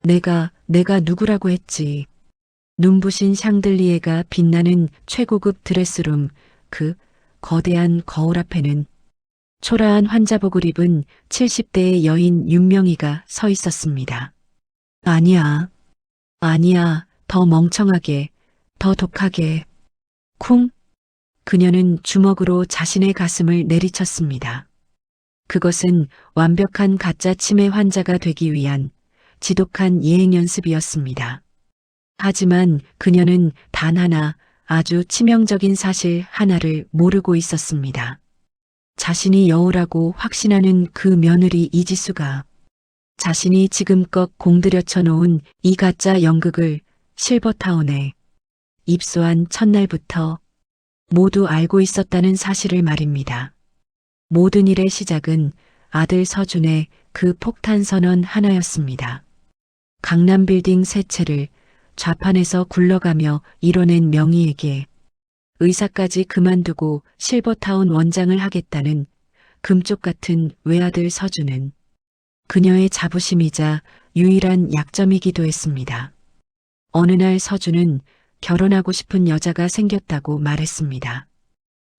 내가 누구라고 했지. 눈부신 샹들리에가 빛나는 최고급 드레스룸, 그 거대한 거울 앞에는 초라한 환자복을 입은 70대의 여인 윤명이가 서 있었습니다. 아니야, 아니야, 더 멍청하게, 더 독하게. 쿵! 그녀는 주먹으로 자신의 가슴을 내리쳤습니다. 그것은 완벽한 가짜 치매 환자가 되기 위한 지독한 예행 연습이었습니다. 하지만 그녀는 단 하나 아주 치명적인 사실 하나를 모르고 있었습니다. 자신이 여우라고 확신하는 그 며느리 이지수가 자신이 지금껏 공들여 놓은 이 가짜 연극을 실버타운에 입소한 첫날부터 모두 알고 있었다는 사실을 말입니다. 모든 일의 시작은 아들 서준의 그 폭탄 선언 하나였습니다. 강남 빌딩 세 채를 좌판에서 굴러가며 이뤄낸 명희에게 의사까지 그만두고 실버타운 원장을 하겠다는 금쪽 같은 외아들 서준은 그녀의 자부심이자 유일한 약점이기도 했습니다. 어느 날 서준은 결혼하고 싶은 여자가 생겼다고 말했습니다.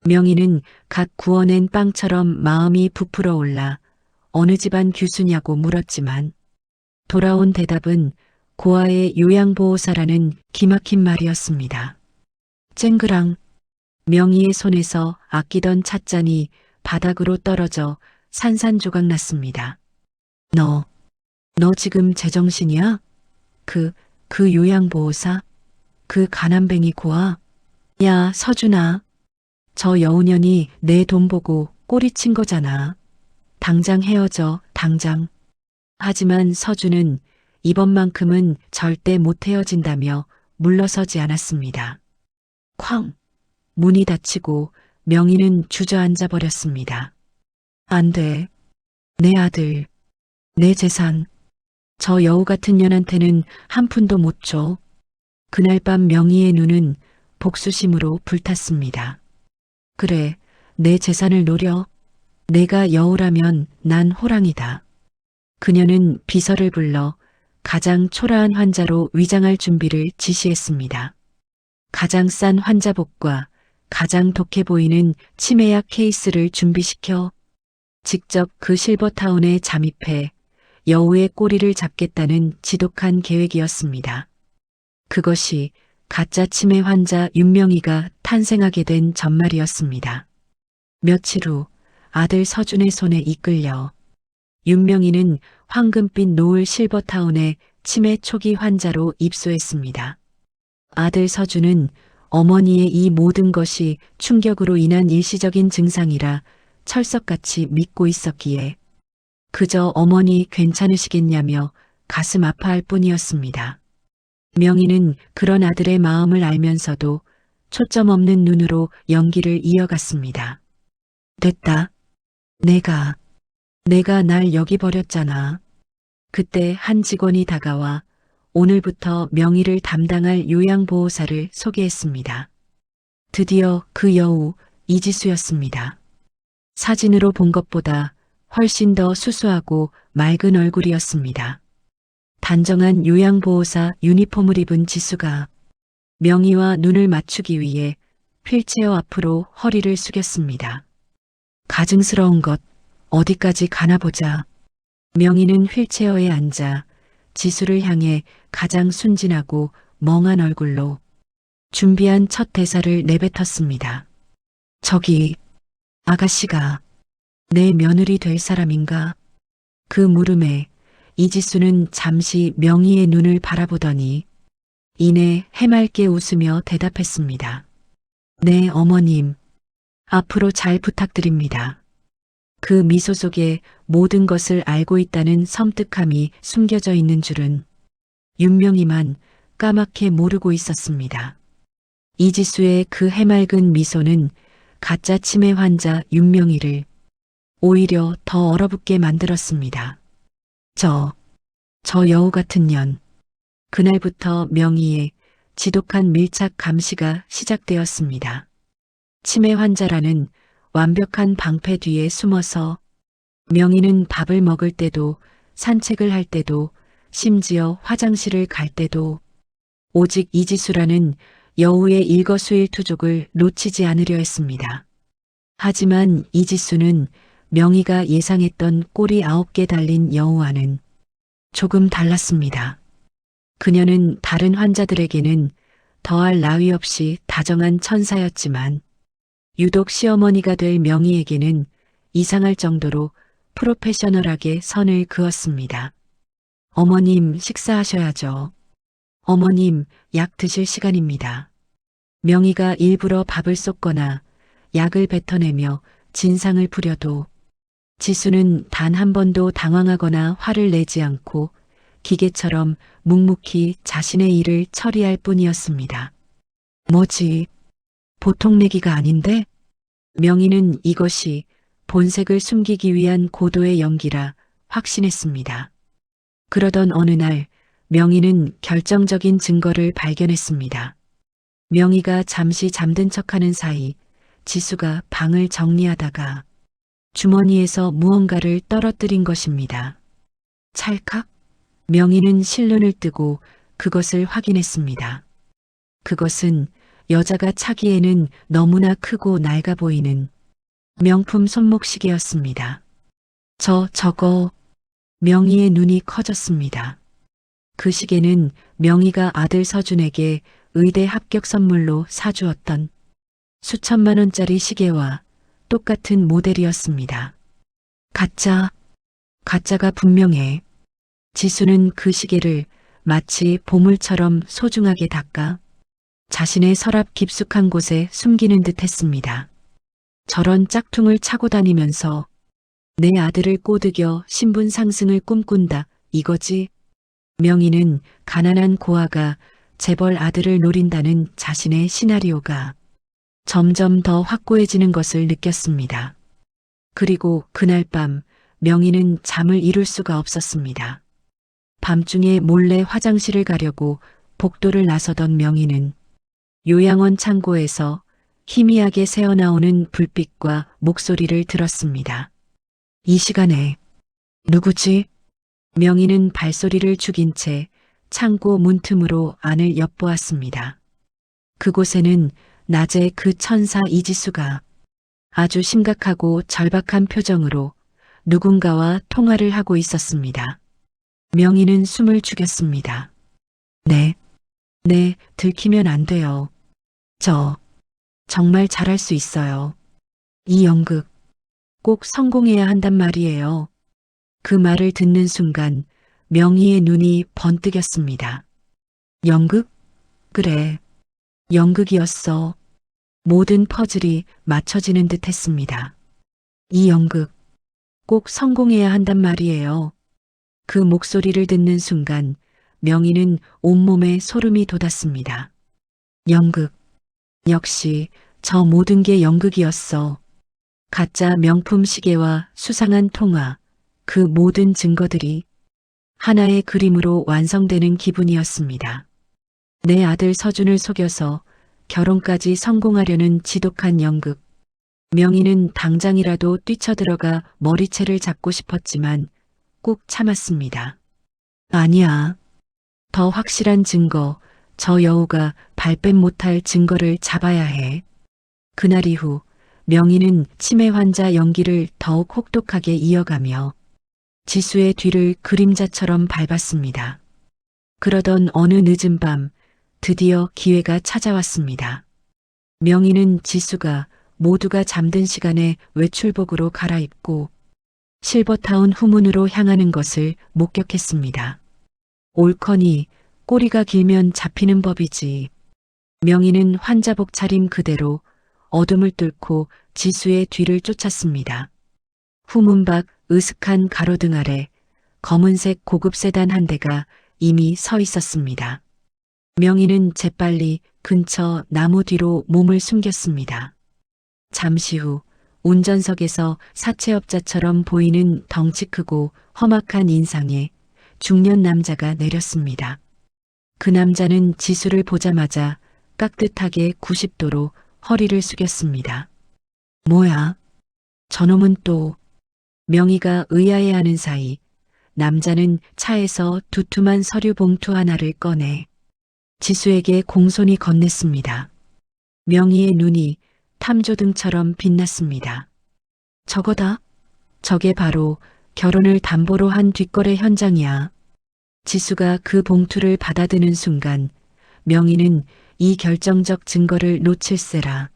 명희는 갓 구워낸 빵처럼 마음이 부풀어 올라 어느 집안 교수냐고 물었지만 돌아온 대답은 고아의 요양보호사라는 기막힌 말이었습니다. 쨍그랑 명희의 손에서 아끼던 찻잔이 바닥으로 떨어져 산산조각 났습니다. 너 지금 제정신이야? 그 요양보호사? 그 가난뱅이 고아? 야, 서준아. 저 여우년이 내 돈 보고 꼬리친 거잖아. 당장 헤어져, 당장. 하지만 서준은 이번만큼은 절대 못 헤어진다며 물러서지 않았습니다. 쾅! 문이 닫히고 명희는 주저앉아 버렸습니다. 안 돼. 내 아들, 내 재산, 저 여우 같은 년한테는 한 푼도 못 줘. 그날 밤 명희의 눈은 복수심으로 불탔습니다. 그래, 내 재산을 노려. 내가 여우라면 난 호랑이다. 그녀는 비서를 불러 가장 초라한 환자로 위장할 준비를 지시했습니다. 가장 싼 환자복과 가장 독해 보이는 치매약 케이스를 준비시켜 직접 그 실버타운에 잠입해 여우의 꼬리를 잡겠다는 지독한 계획이었습니다. 그것이 가짜 치매 환자 윤명희가 탄생하게 된 전말이었습니다. 며칠 후 아들 서준의 손에 이끌려 윤명희는 황금빛 노을 실버타운의 치매 초기 환자로 입소했습니다. 아들 서준은 어머니의 이 모든 것이 충격으로 인한 일시적인 증상이라 철석같이 믿고 있었기에 그저 어머니 괜찮으시겠냐며 가슴 아파할 뿐이었습니다. 명희는 그런 아들의 마음을 알면서도 초점 없는 눈으로 연기를 이어갔습니다. 됐다. 내가 날 여기 버렸잖아. 그때 한 직원이 다가와 오늘부터 명희를 담당할 요양보호사를 소개했습니다. 드디어 그 여우 이지수였습니다. 사진으로 본 것보다 훨씬 더 수수하고 맑은 얼굴이었습니다. 단정한 요양보호사 유니폼을 입은 지수가 명희와 눈을 맞추기 위해 휠체어 앞으로 허리를 숙였습니다. 가증스러운 것 어디까지 가나 보자. 명희는 휠체어에 앉아 지수를 향해 가장 순진하고 멍한 얼굴로 준비한 첫 대사를 내뱉었습니다. 저기 아가씨가 내 며느리 될 사람인가? 그 물음에 이지수는 잠시 명희의 눈을 바라보더니 이내 해맑게 웃으며 대답했습니다. 네, 어머님. 앞으로 잘 부탁드립니다. 그 미소 속에 모든 것을 알고 있다는 섬뜩함이 숨겨져 있는 줄은 윤명희만 까맣게 모르고 있었습니다. 이지수의 그 해맑은 미소는 가짜 치매 환자 윤명희를 오히려 더 얼어붙게 만들었습니다. 저 여우 같은 년. 그날부터 명희의 지독한 밀착 감시가 시작되었습니다. 치매 환자라는 완벽한 방패 뒤에 숨어서 명희는 밥을 먹을 때도 산책을 할 때도 심지어 화장실을 갈 때도 오직 이지수라는 여우의 일거수일투족을 놓치지 않으려 했습니다. 하지만 이지수는 명희가 예상했던 꼬리 9개 달린 여우와는 조금 달랐습니다. 그녀는 다른 환자들에게는 더할 나위 없이 다정한 천사였지만 유독 시어머니가 될 명희에게는 이상할 정도로 프로페셔널하게 선을 그었습니다. 어머님 식사하셔야죠. 어머님 약 드실 시간입니다. 명희가 일부러 밥을 쏟거나 약을 뱉어내며 진상을 부려도 지수는 단 한 번도 당황하거나 화를 내지 않고 기계처럼 묵묵히 자신의 일을 처리할 뿐이었습니다. 뭐지? 보통 내기가 아닌데? 명희는 이것이 본색을 숨기기 위한 고도의 연기라 확신했습니다. 그러던 어느 날 명희는 결정적인 증거를 발견했습니다. 명희가 잠시 잠든 척하는 사이 지수가 방을 정리하다가 주머니에서 무언가를 떨어뜨린 것입니다. 찰칵? 명희는 실눈을 뜨고 그것을 확인했습니다. 그것은 여자가 차기에는 너무나 크고 낡아 보이는 명품 손목시계였습니다. 저거. 명희의 눈이 커졌습니다. 그 시계는 명희가 아들 서준에게 의대 합격 선물로 사주었던 수천만 원짜리 시계와 똑같은 모델이었습니다. 가짜가 분명해. 지수는 그 시계를 마치 보물처럼 소중하게 닦아 자신의 서랍 깊숙한 곳에 숨기는 듯 했습니다. 저런 짝퉁을 차고 다니면서 내 아들을 꼬드겨 신분 상승을 꿈꾼다 이거지? 명희는 가난한 고아가 재벌 아들을 노린다는 자신의 시나리오가 점점 더 확고해지는 것을 느꼈습니다. 그리고 그날 밤 명희는 잠을 이룰 수가 없었습니다. 밤중에 몰래 화장실을 가려고 복도를 나서던 명희는 요양원 창고에서 희미하게 새어나오는 불빛과 목소리를 들었습니다. 이 시간에 누구지? 명희는 발소리를 죽인 채 창고 문틈으로 안을 엿보았습니다. 그곳에는 낮에 그 천사 이지수가 아주 심각하고 절박한 표정으로 누군가와 통화를 하고 있었습니다. 명희는 숨을 죽였습니다. 네, 들키면 안 돼요. 저 정말 잘할 수 있어요. 이 연극 꼭 성공해야 한단 말이에요. 그 말을 듣는 순간 명희의 눈이 번뜩였습니다. 연극? 그래, 연극이었어. 모든 퍼즐이 맞춰지는 듯 했습니다. 이 연극 꼭 성공해야 한단 말이에요. 그 목소리를 듣는 순간 명희는 온몸에 소름이 돋았습니다. 연극. 역시 저 모든 게 연극이었어. 가짜 명품 시계와 수상한 통화, 그 모든 증거들이 하나의 그림으로 완성되는 기분이었습니다. 내 아들 서준을 속여서 결혼까지 성공하려는 지독한 연극. 명희는 당장이라도 뛰쳐들어가 머리채를 잡고 싶었지만 꾹 참았습니다. 아니야. 더 확실한 증거, 저 여우가 발뺌 못할 증거를 잡아야 해. 그날 이후 명희는 치매 환자 연기를 더욱 혹독하게 이어가며 지수의 뒤를 그림자처럼 밟았습니다. 그러던 어느 늦은 밤 드디어 기회가 찾아왔습니다. 명희는 지수가 모두가 잠든 시간에 외출복으로 갈아입고 실버타운 후문으로 향하는 것을 목격했습니다. 옳거니 꼬리가 길면 잡히는 법이지. 명희는 환자복 차림 그대로 어둠을 뚫고 지수의 뒤를 쫓았습니다. 후문 밖 으슥한 가로등 아래 검은색 고급 세단 한 대가 이미 서 있었습니다. 명희는 재빨리 근처 나무 뒤로 몸을 숨겼습니다. 잠시 후 운전석에서 사채업자처럼 보이는 덩치 크고 험악한 인상의 중년 남자가 내렸습니다. 그 남자는 지수를 보자마자 깍듯하게 90도로 허리를 숙였습니다. 뭐야? 저놈은 또. 명희가 의아해하는 사이 남자는 차에서 두툼한 서류 봉투 하나를 꺼내 지수에게 공손히 건넸습니다. 명희의 눈이 탐조등처럼 빛났습니다. 저거다. 저게 바로 결혼을 담보로 한 뒷거래 현장이야. 지수가 그 봉투를 받아드는 순간 명희는 이 결정적 증거를 놓칠세라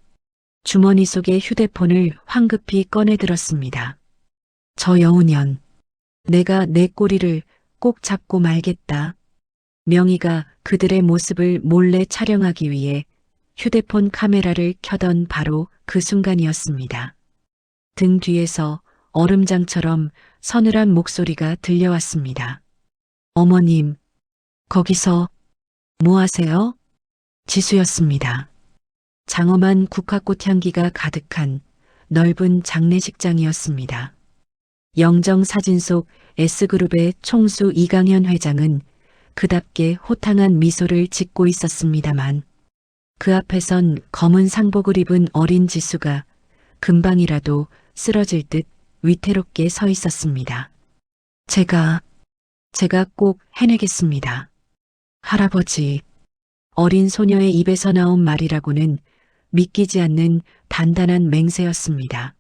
주머니 속의 휴대폰을 황급히 꺼내들었습니다. 저 여우년, 내가 내 꼬리를 꼭 잡고 말겠다. 명희가 그들의 모습을 몰래 촬영하기 위해 휴대폰 카메라를 켜던 바로 그 순간이었습니다. 등 뒤에서 얼음장처럼 서늘한 목소리가 들려왔습니다. 어머님, 거기서 뭐 하세요? 지수였습니다. 장엄한 국화꽃 향기가 가득한 넓은 장례식장이었습니다. 영정사진 속 S그룹의 총수 이강현 회장은 그답게 호탕한 미소를 짓고 있었습니다만 그 앞에선 검은 상복을 입은 어린 지수가 금방이라도 쓰러질 듯 위태롭게 서 있었습니다. 제가 꼭 해내겠습니다. 할아버지. 어린 소녀의 입에서 나온 말이라고는 믿기지 않는 단단한 맹세였습니다.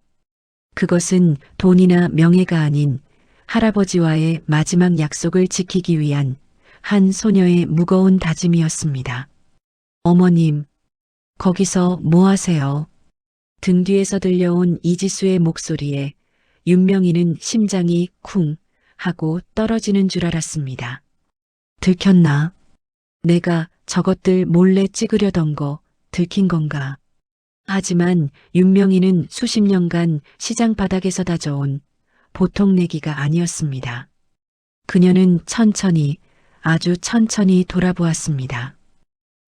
그것은 돈이나 명예가 아닌 할아버지와의 마지막 약속을 지키기 위한 한 소녀의 무거운 다짐이었습니다. 어머님, 거기서 뭐 하세요? 등 뒤에서 들려온 이지수의 목소리에 윤명희는 심장이 쿵 하고 떨어지는 줄 알았습니다. 들켰나? 내가 저것들 몰래 찍으려던 거 들킨 건가? 하지만 윤명희는 수십 년간 시장 바닥에서 다져온 보통 내기가 아니었습니다. 그녀는 천천히, 아주 천천히 돌아보았습니다.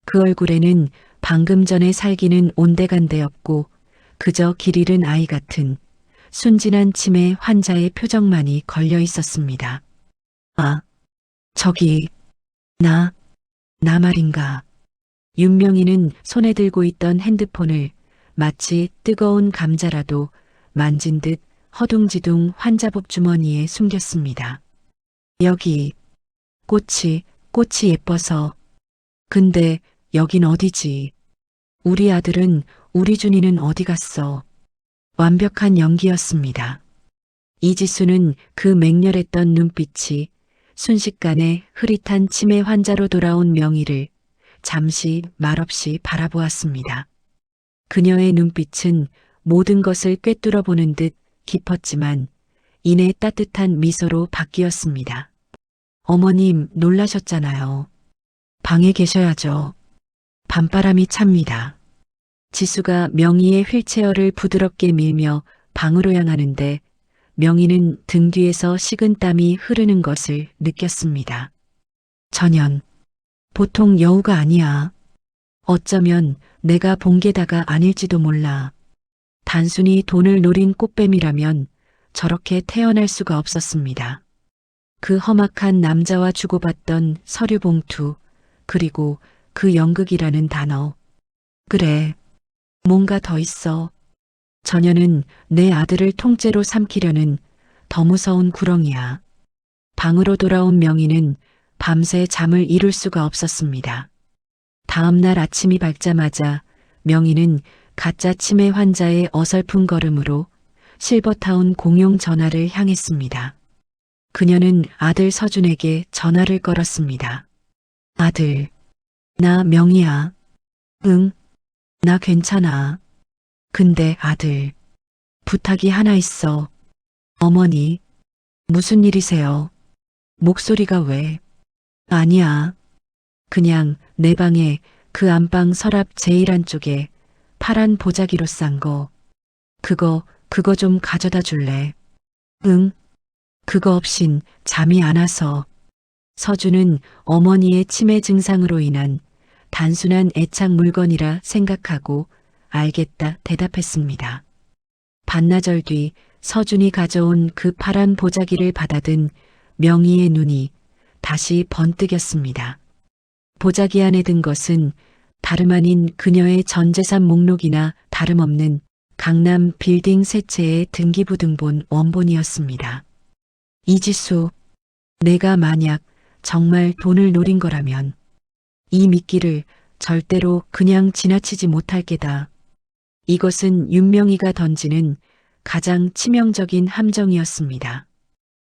그 얼굴에는 방금 전에 살기는 온데간데 없고 그저 길 잃은 아이 같은 순진한 치매 환자의 표정만이 걸려 있었습니다. 아, 저기, 나 말인가. 윤명희는 손에 들고 있던 핸드폰을 마치 뜨거운 감자라도 만진 듯 허둥지둥 환자복 주머니에 숨겼습니다. 여기, 꽃이 예뻐서. 근데 여긴 어디지? 우리 아들은, 우리 준이는 어디 갔어? 완벽한 연기였습니다. 이지수는 그 맹렬했던 눈빛이 순식간에 흐릿한 치매 환자로 돌아온 명희를 잠시 말없이 바라보았습니다. 그녀의 눈빛은 모든 것을 꿰뚫어 보는 듯 깊었지만 이내 따뜻한 미소로 바뀌었습니다. 어머님 놀라셨잖아요. 방에 계셔야죠. 밤바람이 찹니다. 지수가 명희의 휠체어를 부드럽게 밀며 방으로 향하는데 명희는 등 뒤에서 식은 땀이 흐르는 것을 느꼈습니다. 전현, 보통 여우가 아니야. 어쩌면 내가 본 게다가 아닐지도 몰라. 단순히 돈을 노린 꽃뱀이라면 저렇게 태어날 수가 없었습니다. 그 험악한 남자와 주고받던 서류 봉투, 그리고 그 연극이라는 단어. 그래, 뭔가 더 있어. 전혀는 내 아들을 통째로 삼키려는 더 무서운 구렁이야. 방으로 돌아온 명희는 밤새 잠을 이룰 수가 없었습니다. 다음 날 아침이 밝자마자 명희는 가짜 치매 환자의 어설픈 걸음으로 실버타운 공용 전화를 향했습니다. 그녀는 아들 서준에게 전화를 걸었습니다. 아들, 나 명희야. 응, 나 괜찮아. 근데 아들, 부탁이 하나 있어. 어머니, 무슨 일이세요? 목소리가 왜? 아니야. 그냥 내 방에 그 안방 서랍 제일 안쪽에 파란 보자기로 싼 거. 그거 좀 가져다 줄래? 응, 그거 없인 잠이 안 와서. 서준은 어머니의 치매 증상으로 인한 단순한 애착 물건이라 생각하고 알겠다 대답했습니다. 반나절 뒤 서준이 가져온 그 파란 보자기를 받아든 명희의 눈이 다시 번뜩였습니다. 보자기 안에 든 것은 다름 아닌 그녀의 전 재산 목록이나 다름없는 강남 빌딩 세 채의 등기부등본 원본이었습니다. 이지수, 내가 만약 정말 돈을 노린 거라면 이 미끼를 절대로 그냥 지나치지 못할 게다. 이것은 윤명이가 던지는 가장 치명적인 함정이었습니다.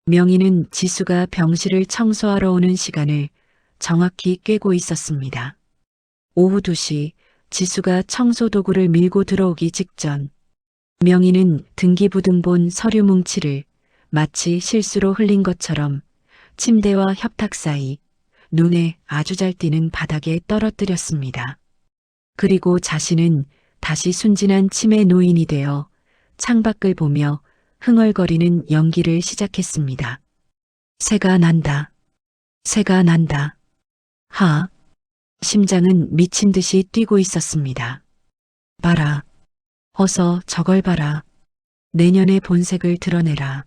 명희는 지수가 병실을 청소하러 오는 시간을 정확히 꿰고 있었습니다. 오후 2시 지수가 청소 도구를 밀고 들어오기 직전 명희는 등기부등본 서류 뭉치를 마치 실수로 흘린 것처럼 침대와 협탁 사이 눈에 아주 잘 띄는 바닥에 떨어뜨렸습니다. 그리고 자신은 다시 순진한 치매 노인이 되어 창밖을 보며 흥얼거리는 연기를 시작했습니다. 새가 난다. 새가 난다. 하. 심장은 미친 듯이 뛰고 있었습니다. 봐라. 어서 저걸 봐라. 내년의 본색을 드러내라.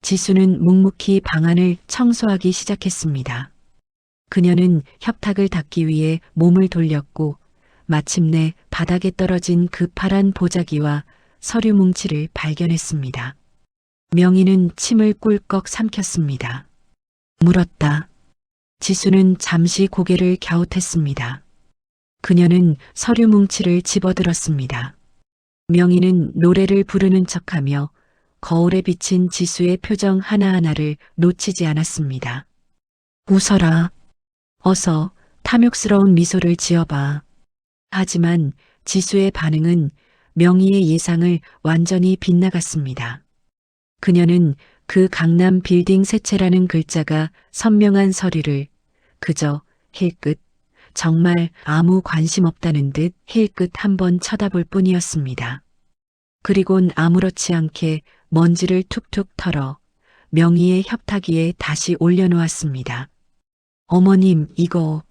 지수는 묵묵히 방안을 청소하기 시작했습니다. 그녀는 협탁을 닦기 위해 몸을 돌렸고 마침내 바닥에 떨어진 그 파란 보자기와 서류 뭉치를 발견했습니다. 명희는 침을 꿀꺽 삼켰습니다. 물었다. 지수는 잠시 고개를 갸웃했습니다. 그녀는 서류 뭉치를 집어들었습니다. 명희는 노래를 부르는 척하며 거울에 비친 지수의 표정 하나하나를 놓치지 않았습니다. 웃어라. 어서 탐욕스러운 미소를 지어봐. 하지만 지수의 반응은 명희의 예상을 완전히 빗나갔습니다. 그녀는 그 강남 빌딩 세채라는 글자가 선명한 서류를 그저 힐끗, 정말 아무 관심 없다는 듯 힐끗 한번 쳐다볼 뿐이었습니다. 그리곤 아무렇지 않게 먼지를 툭툭 털어 명희의 협탁 위에 다시 올려놓았습니다. 어머님, 이거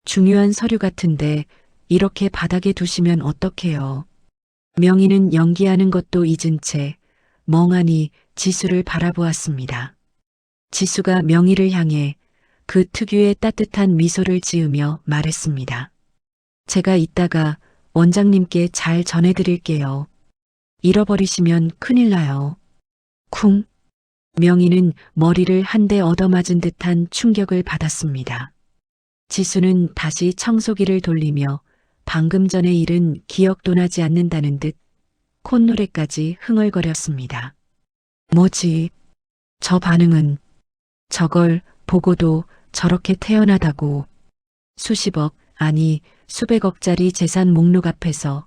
중요한 서류 같은데 이렇게 바닥에 두시면 어떡해요. 명희는 연기하는 것도 잊은 채 멍하니 지수를 바라보았습니다. 지수가 명희를 향해 그 특유의 따뜻한 미소를 지으며 말했습니다. 제가 이따가 원장님께 잘 전해드릴게요. 잃어버리시면 큰일 나요. 쿵. 명희는 머리를 한 대 얻어맞은 듯한 충격을 받았습니다. 지수는 다시 청소기를 돌리며 방금 전의 일은 기억도 나지 않는다는 듯 콧노래까지 흥얼거렸습니다. 뭐지? 저 반응은 저걸 보고도 저렇게 태연하다고. 수십억, 아니 수백억짜리 재산 목록 앞에서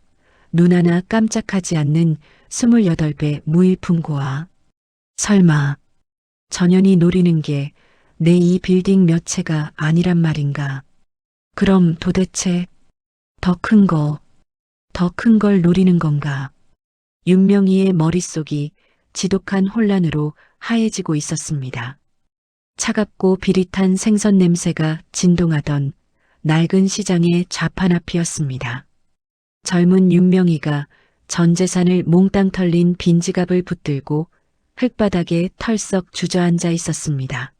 눈 하나 깜짝하지 않는 28배 무일푼고아. 설마 전현이 노리는 게 내 이 빌딩 몇 채가 아니란 말인가. 그럼 도대체 더 큰 걸 노리는 건가. 윤명희의 머릿속이 지독한 혼란으로 하얘지고 있었습니다. 차갑고 비릿한 생선 냄새가 진동하던 낡은 시장의 좌판 앞이었습니다. 젊은 윤명희가 전 재산을 몽땅 털린 빈지갑을 붙들고 흙바닥에 털썩 주저앉아 있었습니다.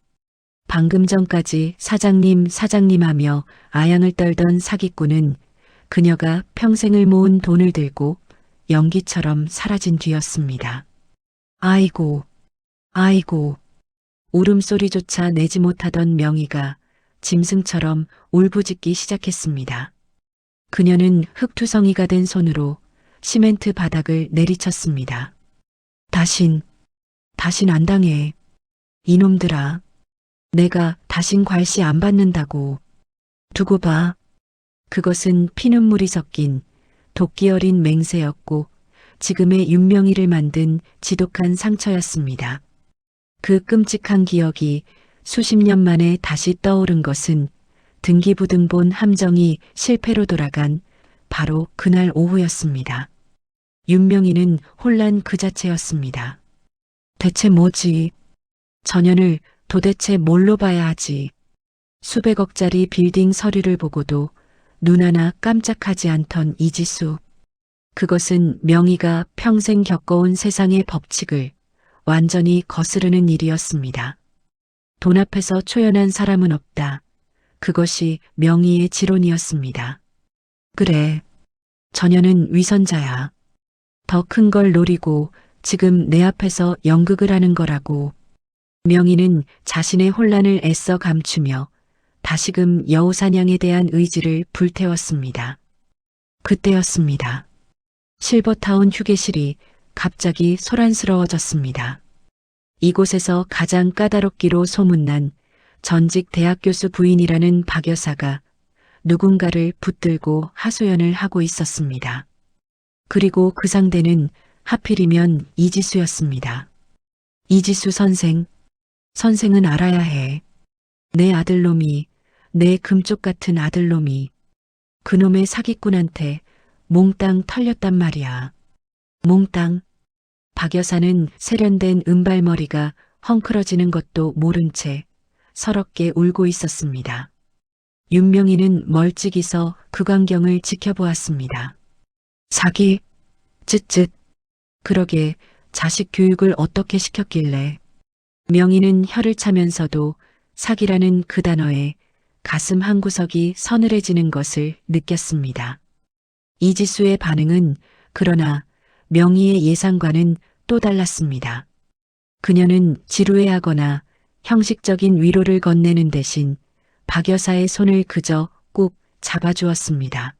방금 전까지 사장님 하며 아양을 떨던 사기꾼은 그녀가 평생을 모은 돈을 들고 연기처럼 사라진 뒤였습니다. 아이고, 아이고. 울음소리조차 내지 못하던 명희가 짐승처럼 울부짖기 시작했습니다. 그녀는 흙투성이가 된 손으로 시멘트 바닥을 내리쳤습니다. 다신 안 당해. 이놈들아. 내가 다신 괄시 안 받는다고. 두고 봐. 그것은 피눈물이 섞인 도끼 어린 맹세였고 지금의 윤명희를 만든 지독한 상처였습니다. 그 끔찍한 기억이 수십 년 만에 다시 떠오른 것은 등기부등본 함정이 실패로 돌아간 바로 그날 오후였습니다. 윤명희는 혼란 그 자체였습니다. 대체 뭐지? 전현을 도대체 뭘로 봐야 하지? 수백억짜리 빌딩 서류를 보고도 눈 하나 깜짝하지 않던 이지수. 그것은 명희가 평생 겪어온 세상의 법칙을 완전히 거스르는 일이었습니다. 돈 앞에서 초연한 사람은 없다. 그것이 명희의 지론이었습니다. 그래, 전현은 위선자야. 더 큰 걸 노리고 지금 내 앞에서 연극을 하는 거라고. 명희는 자신의 혼란을 애써 감추며 다시금 여우사냥에 대한 의지를 불태웠습니다. 그때였습니다. 실버타운 휴게실이 갑자기 소란스러워졌습니다. 이곳에서 가장 까다롭기로 소문난 전직 대학 교수 부인이라는 박 여사가 누군가를 붙들고 하소연을 하고 있었습니다. 그리고 그 상대는 하필이면 이지수였습니다. 이지수 선생, 선생은 알아야 해. 내 아들놈이, 내 금쪽 같은 아들놈이 그놈의 사기꾼한테 몽땅 털렸단 말이야. 몽땅. 박 여사는 세련된 은발머리가 헝클어지는 것도 모른 채 서럽게 울고 있었습니다. 윤명희는 멀찍이서 그 광경을 지켜보았습니다. 사기? 쯧쯧. 그러게 자식 교육을 어떻게 시켰길래. 명희는 혀를 차면서도 사기라는 그 단어에 가슴 한구석이 서늘해지는 것을 느꼈습니다. 이지수의 반응은 그러나 명희의 예상과는 또 달랐습니다. 그녀는 지루해하거나 형식적인 위로를 건네는 대신 박 여사의 손을 그저 꾹 잡아주었습니다.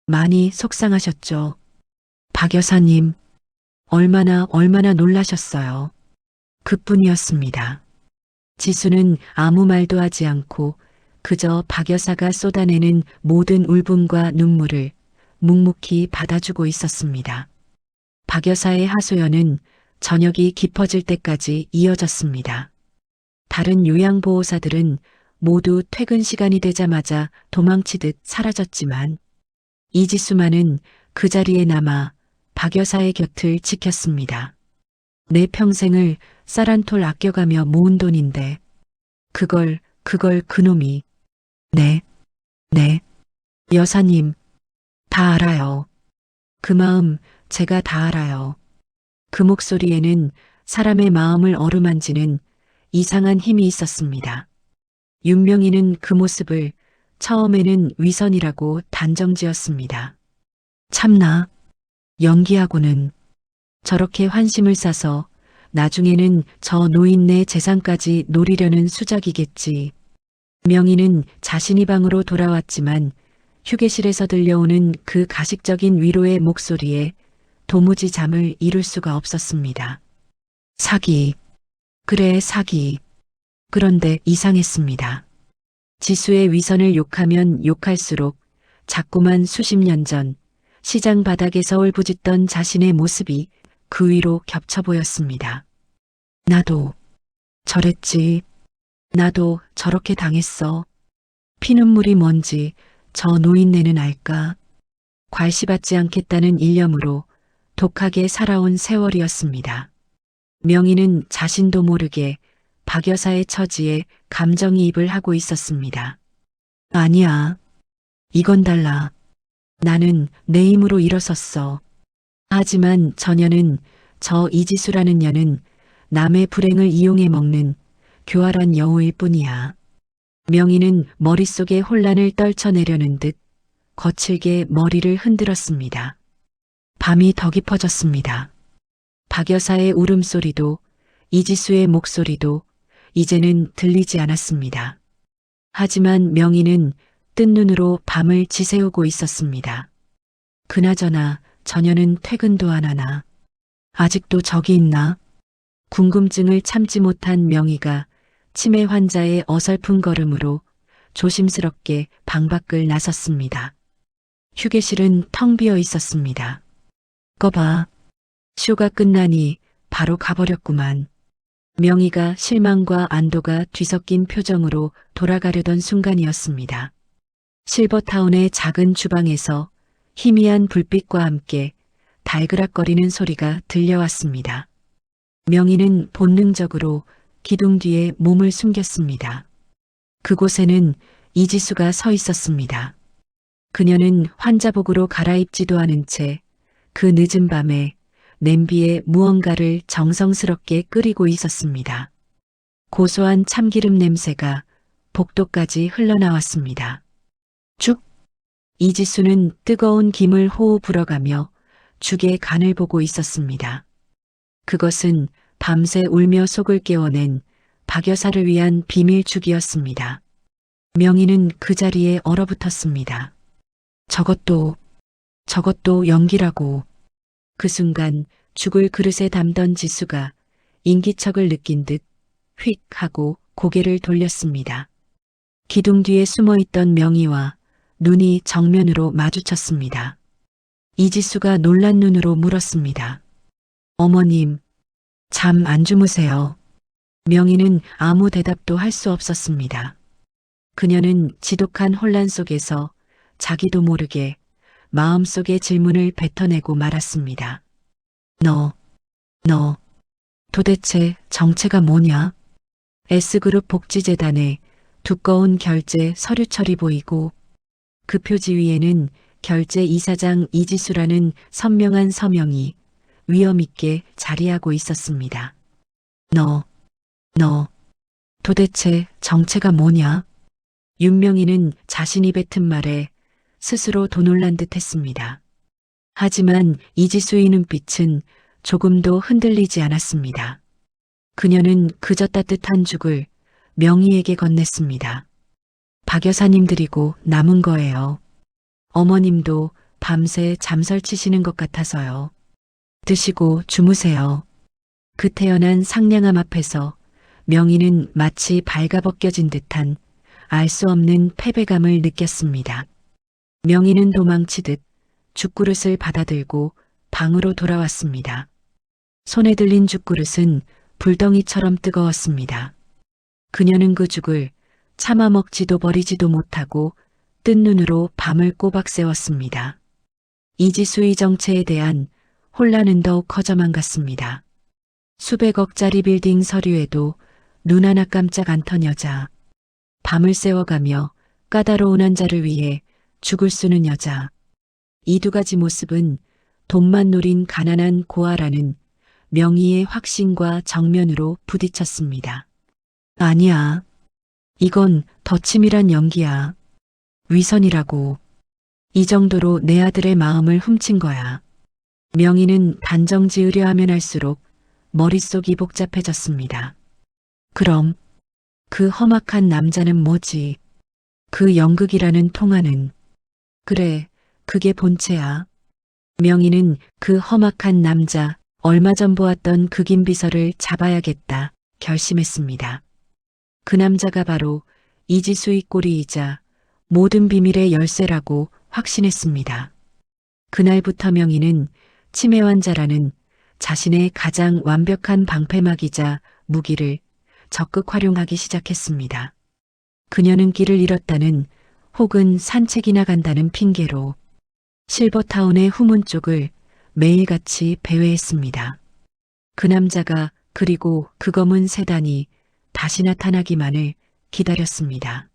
많이 속상하셨죠? 박 여사님, 얼마나 놀라셨어요. 그뿐이었습니다. 지수는 아무 말도 하지 않고 그저 박 여사가 쏟아내는 모든 울분과 눈물을 묵묵히 받아주고 있었습니다. 박 여사의 하소연은 저녁이 깊어질 때까지 이어졌습니다. 다른 요양보호사들은 모두 퇴근 시간이 되자마자 도망치듯 사라졌지만 이지수만은 그 자리에 남아 박 여사의 곁을 지켰습니다. 내 평생을 쌀 한 톨 아껴가며 모은 돈인데 그걸 그놈이. 네, 여사님, 다 알아요. 그 마음 제가 다 알아요. 그 목소리에는 사람의 마음을 어루만지는 이상한 힘이 있었습니다. 윤명희는 그 모습을 처음에는 위선이라고 단정지었습니다. 참나, 연기하고는 저렇게 환심을 싸서 나중에는 저 노인네 재산까지 노리려는 수작이겠지. 명희는 자신이 방으로 돌아왔지만 휴게실에서 들려오는 그 가식적인 위로의 목소리에 도무지 잠을 이룰 수가 없었습니다. 사기. 그래, 사기. 그런데 이상했습니다. 지수의 위선을 욕하면 욕할수록 자꾸만 수십 년 전 시장 바닥에서 울부짖던 자신의 모습이 그 위로 겹쳐 보였습니다. 나도 저랬지. 나도 저렇게 당했어. 피눈물이 뭔지 저 노인네는 알까? 괄시받지 않겠다는 일념으로 독하게 살아온 세월이었습니다. 명희는 자신도 모르게 박 여사의 처지에 감정이입을 하고 있었습니다. 아니야. 이건 달라. 나는 내 힘으로 일어섰어. 하지만 저녀는, 저 이지수라는 년은 남의 불행을 이용해 먹는 교활한 여우일 뿐이야. 명희는 머릿속의 혼란을 떨쳐내려는 듯 거칠게 머리를 흔들었습니다. 밤이 더 깊어졌습니다. 박 여사의 울음소리도 이지수의 목소리도 이제는 들리지 않았습니다. 하지만 명희는 뜬 눈으로 밤을 지새우고 있었습니다. 그나저나 저녀는 퇴근도 안 하나? 아직도 저기 있나? 궁금증을 참지 못한 명희가 치매 환자의 어설픈 걸음으로 조심스럽게 방 밖을 나섰습니다. 휴게실은 텅 비어 있었습니다. 봐. 쇼가 끝나니 바로 가버렸구만. 명희가 실망과 안도가 뒤섞인 표정으로 돌아가려던 순간이었습니다. 실버타운의 작은 주방에서 희미한 불빛과 함께 달그락거리는 소리가 들려왔습니다. 명희는 본능적으로 기둥 뒤에 몸을 숨겼습니다. 그곳에는 이지수가 서 있었습니다. 그녀는 환자복으로 갈아입지도 않은 채 그 늦은 밤에 냄비에 무언가를 정성스럽게 끓이고 있었습니다. 고소한 참기름 냄새가 복도까지 흘러나왔습니다. 죽! 이지수는 뜨거운 김을 호호 불어가며 죽의 간을 보고 있었습니다. 그것은 밤새 울며 속을 깨워낸 박 여사를 위한 비밀죽이었습니다. 명희는 그 자리에 얼어붙었습니다. 저것도 연기라고. 그 순간 죽을 그릇에 담던 지수가 인기척을 느낀 듯 휙 하고 고개를 돌렸습니다. 기둥 뒤에 숨어 있던 명희와 눈이 정면으로 마주쳤습니다. 이지수가 놀란 눈으로 물었습니다. 어머님, 잠 안 주무세요? 명희는 아무 대답도 할 수 없었습니다. 그녀는 지독한 혼란 속에서 자기도 모르게 마음속의 질문을 뱉어내고 말았습니다. 너 도대체 정체가 뭐냐? S그룹 복지재단에 두꺼운 결제 서류철이 보이고 그 표지 위에는 결제 이사장 이지수라는 선명한 서명이 위엄있게 자리하고 있었습니다. 너 도대체 정체가 뭐냐? 윤명희는 자신이 뱉은 말에 스스로 도놀란 듯 했습니다. 하지만 이지수의 눈빛은 조금도 흔들리지 않았습니다. 그녀는 그저 따뜻한 죽을 명희에게 건넸습니다. 박 여사님 드리고 남은 거예요. 어머님도 밤새 잠설치시는 것 같아서요. 드시고 주무세요. 그 태연한 상냥함 앞에서 명희는 마치 발가벗겨진 듯한 알 수 없는 패배감을 느꼈습니다. 명희는 도망치듯 죽그릇을 받아들고 방으로 돌아왔습니다. 손에 들린 죽그릇은 불덩이처럼 뜨거웠습니다. 그녀는 그 죽을 참아 먹지도 버리지도 못하고 뜬 눈으로 밤을 꼬박 새웠습니다. 이지수의 정체에 대한 혼란은 더욱 커져만 갔습니다. 수백억짜리 빌딩 서류에도 눈 하나 깜짝 안 턴 여자. 밤을 새워가며 까다로운 환자를 위해 죽을 쓰는 여자. 이 두 가지 모습은 돈만 노린 가난한 고아라는 명희의 확신과 정면으로 부딪혔습니다. 아니야. 이건 더 치밀한 연기야. 위선이라고. 이 정도로 내 아들의 마음을 훔친 거야. 명희는 단정 지으려 하면 할수록 머릿속이 복잡해졌습니다. 그럼 그 험악한 남자는 뭐지? 그 연극이라는 통화는. 그래, 그게 본체야. 명희는 그 험악한 남자, 얼마 전 보았던 그 김 비서를 잡아야겠다 결심했습니다. 그 남자가 바로 이지수의 꼬리이자 모든 비밀의 열쇠라고 확신했습니다. 그날부터 명희는 치매 환자라는 자신의 가장 완벽한 방패막이자 무기를 적극 활용하기 시작했습니다. 그녀는 길을 잃었다는 혹은 산책이나 간다는 핑계로 실버타운의 후문 쪽을 매일같이 배회했습니다. 그 남자가 그리고 그 검은 세단이 다시 나타나기만을 기다렸습니다.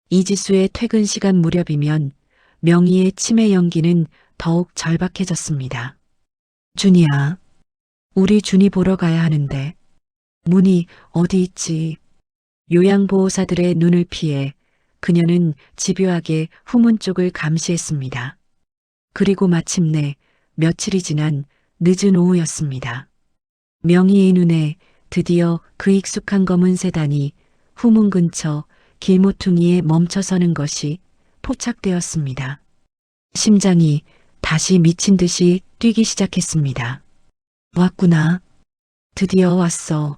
이지수의 퇴근 시간 무렵이면 명희의 치매 연기는 더욱 절박해졌습니다. 준이야, 우리 준이 보러 가야 하는데 문이 어디 있지? 요양보호사들의 눈을 피해 그녀는 집요하게 후문 쪽을 감시했습니다. 그리고 마침내 며칠이 지난 늦은 오후였습니다. 명희의 눈에 드디어 그 익숙한 검은 세단이 후문 근처 길모퉁이에 멈춰서는 것이 포착되었습니다. 심장이 다시 미친 듯이 뛰기 시작했습니다. 왔구나. 드디어 왔어.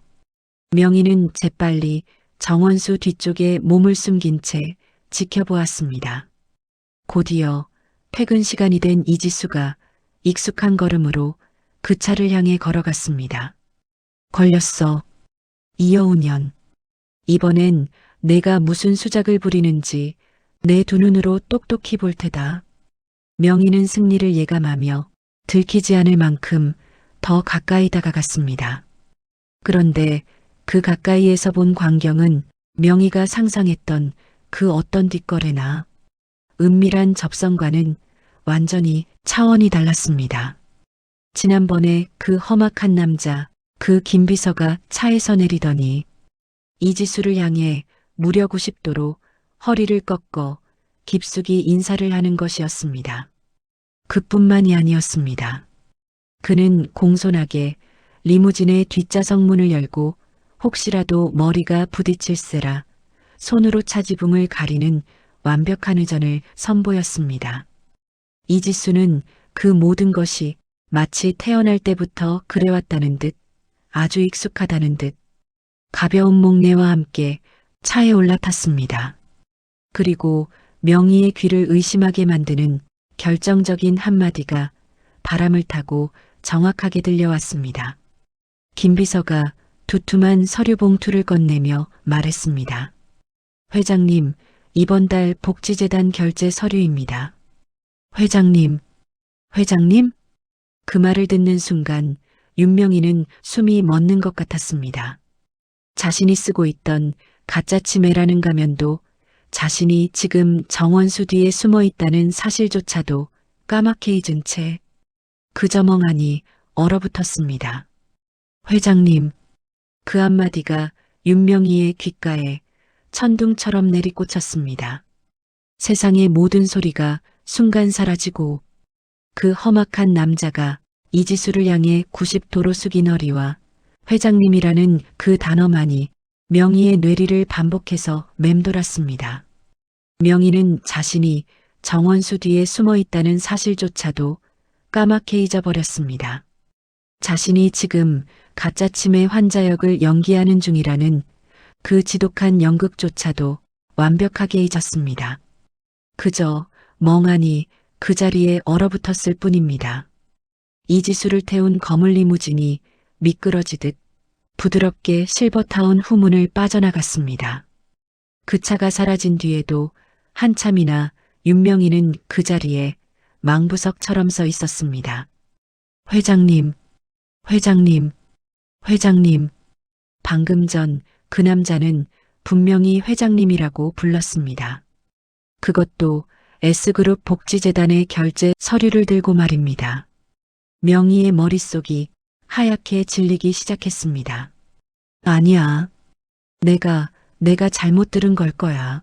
명희는 재빨리 정원수 뒤쪽에 몸을 숨긴 채 지켜보았습니다. 곧이어 퇴근 시간이 된 이지수가 익숙한 걸음으로 그 차를 향해 걸어갔습니다. 걸렸어. 이여우년. 이번엔 내가 무슨 수작을 부리는지 내 두 눈으로 똑똑히 볼 테다. 명희는 승리를 예감하며 들키지 않을 만큼 더 가까이 다가갔습니다. 그런데 그 가까이에서 본 광경은 명희가 상상했던 그 어떤 뒷거래나 은밀한 접선과는 완전히 차원이 달랐습니다. 지난번에 그 험악한 남자, 그 김비서가 차에서 내리더니 이지수를 향해 무려 90도로 허리를 꺾어 깊숙이 인사를 하는 것이었습니다. 그뿐만이 아니었습니다. 그는 공손하게 리무진의 뒷좌석 문을 열고 혹시라도 머리가 부딪힐세라 손으로 차지붕을 가리는 완벽한 의전을 선보였습니다. 이지수는 그 모든 것이 마치 태어날 때부터 그래왔다는 듯 아주 익숙하다는 듯 가벼운 목례와 함께 차에 올라탔습니다. 그리고 명희의 귀를 의심하게 만드는 결정적인 한마디가 바람을 타고 정확하게 들려왔습니다. 김 비서가 두툼한 서류 봉투를 건네며 말했습니다. 회장님, 이번 달 복지재단 결제 서류입니다. 회장님, 회장님? 그 말을 듣는 순간 윤명희는 숨이 멎는 것 같았습니다. 자신이 쓰고 있던 가짜 치매라는 가면도 자신이 지금 정원수 뒤에 숨어 있다는 사실조차도 까맣게 잊은 채 그저 멍하니 얼어붙었습니다. 회장님, 그 한마디가 윤명희의 귓가에 천둥처럼 내리꽂혔습니다. 세상의 모든 소리가 순간 사라지고 그 험악한 남자가 이지수를 향해 90도로 숙인 허리와 회장님이라는 그 단어만이 명희의 뇌리를 반복해서 맴돌았습니다. 명희는 자신이 정원수 뒤에 숨어 있다는 사실조차도 까맣게 잊어버렸습니다. 자신이 지금 가짜 치매 환자 역을 연기하는 중이라는 그 지독한 연극조차도 완벽하게 잊었습니다. 그저 멍하니 그 자리에 얼어붙었을 뿐입니다. 이지수를 태운 검은 리무진이 미끄러지듯 부드럽게 실버타운 후문을 빠져나갔습니다. 그 차가 사라진 뒤에도 한참이나 윤명희는 그 자리에 망부석처럼 서 있었습니다. 회장님, 회장님, 회장님. 방금 전 그 남자는 분명히 회장님이라고 불렀습니다. 그것도 S그룹 복지재단의 결제 서류를 들고 말입니다. 명희의 머릿속이 하얗게 질리기 시작했습니다. 아니야. 내가 잘못 들은 걸 거야.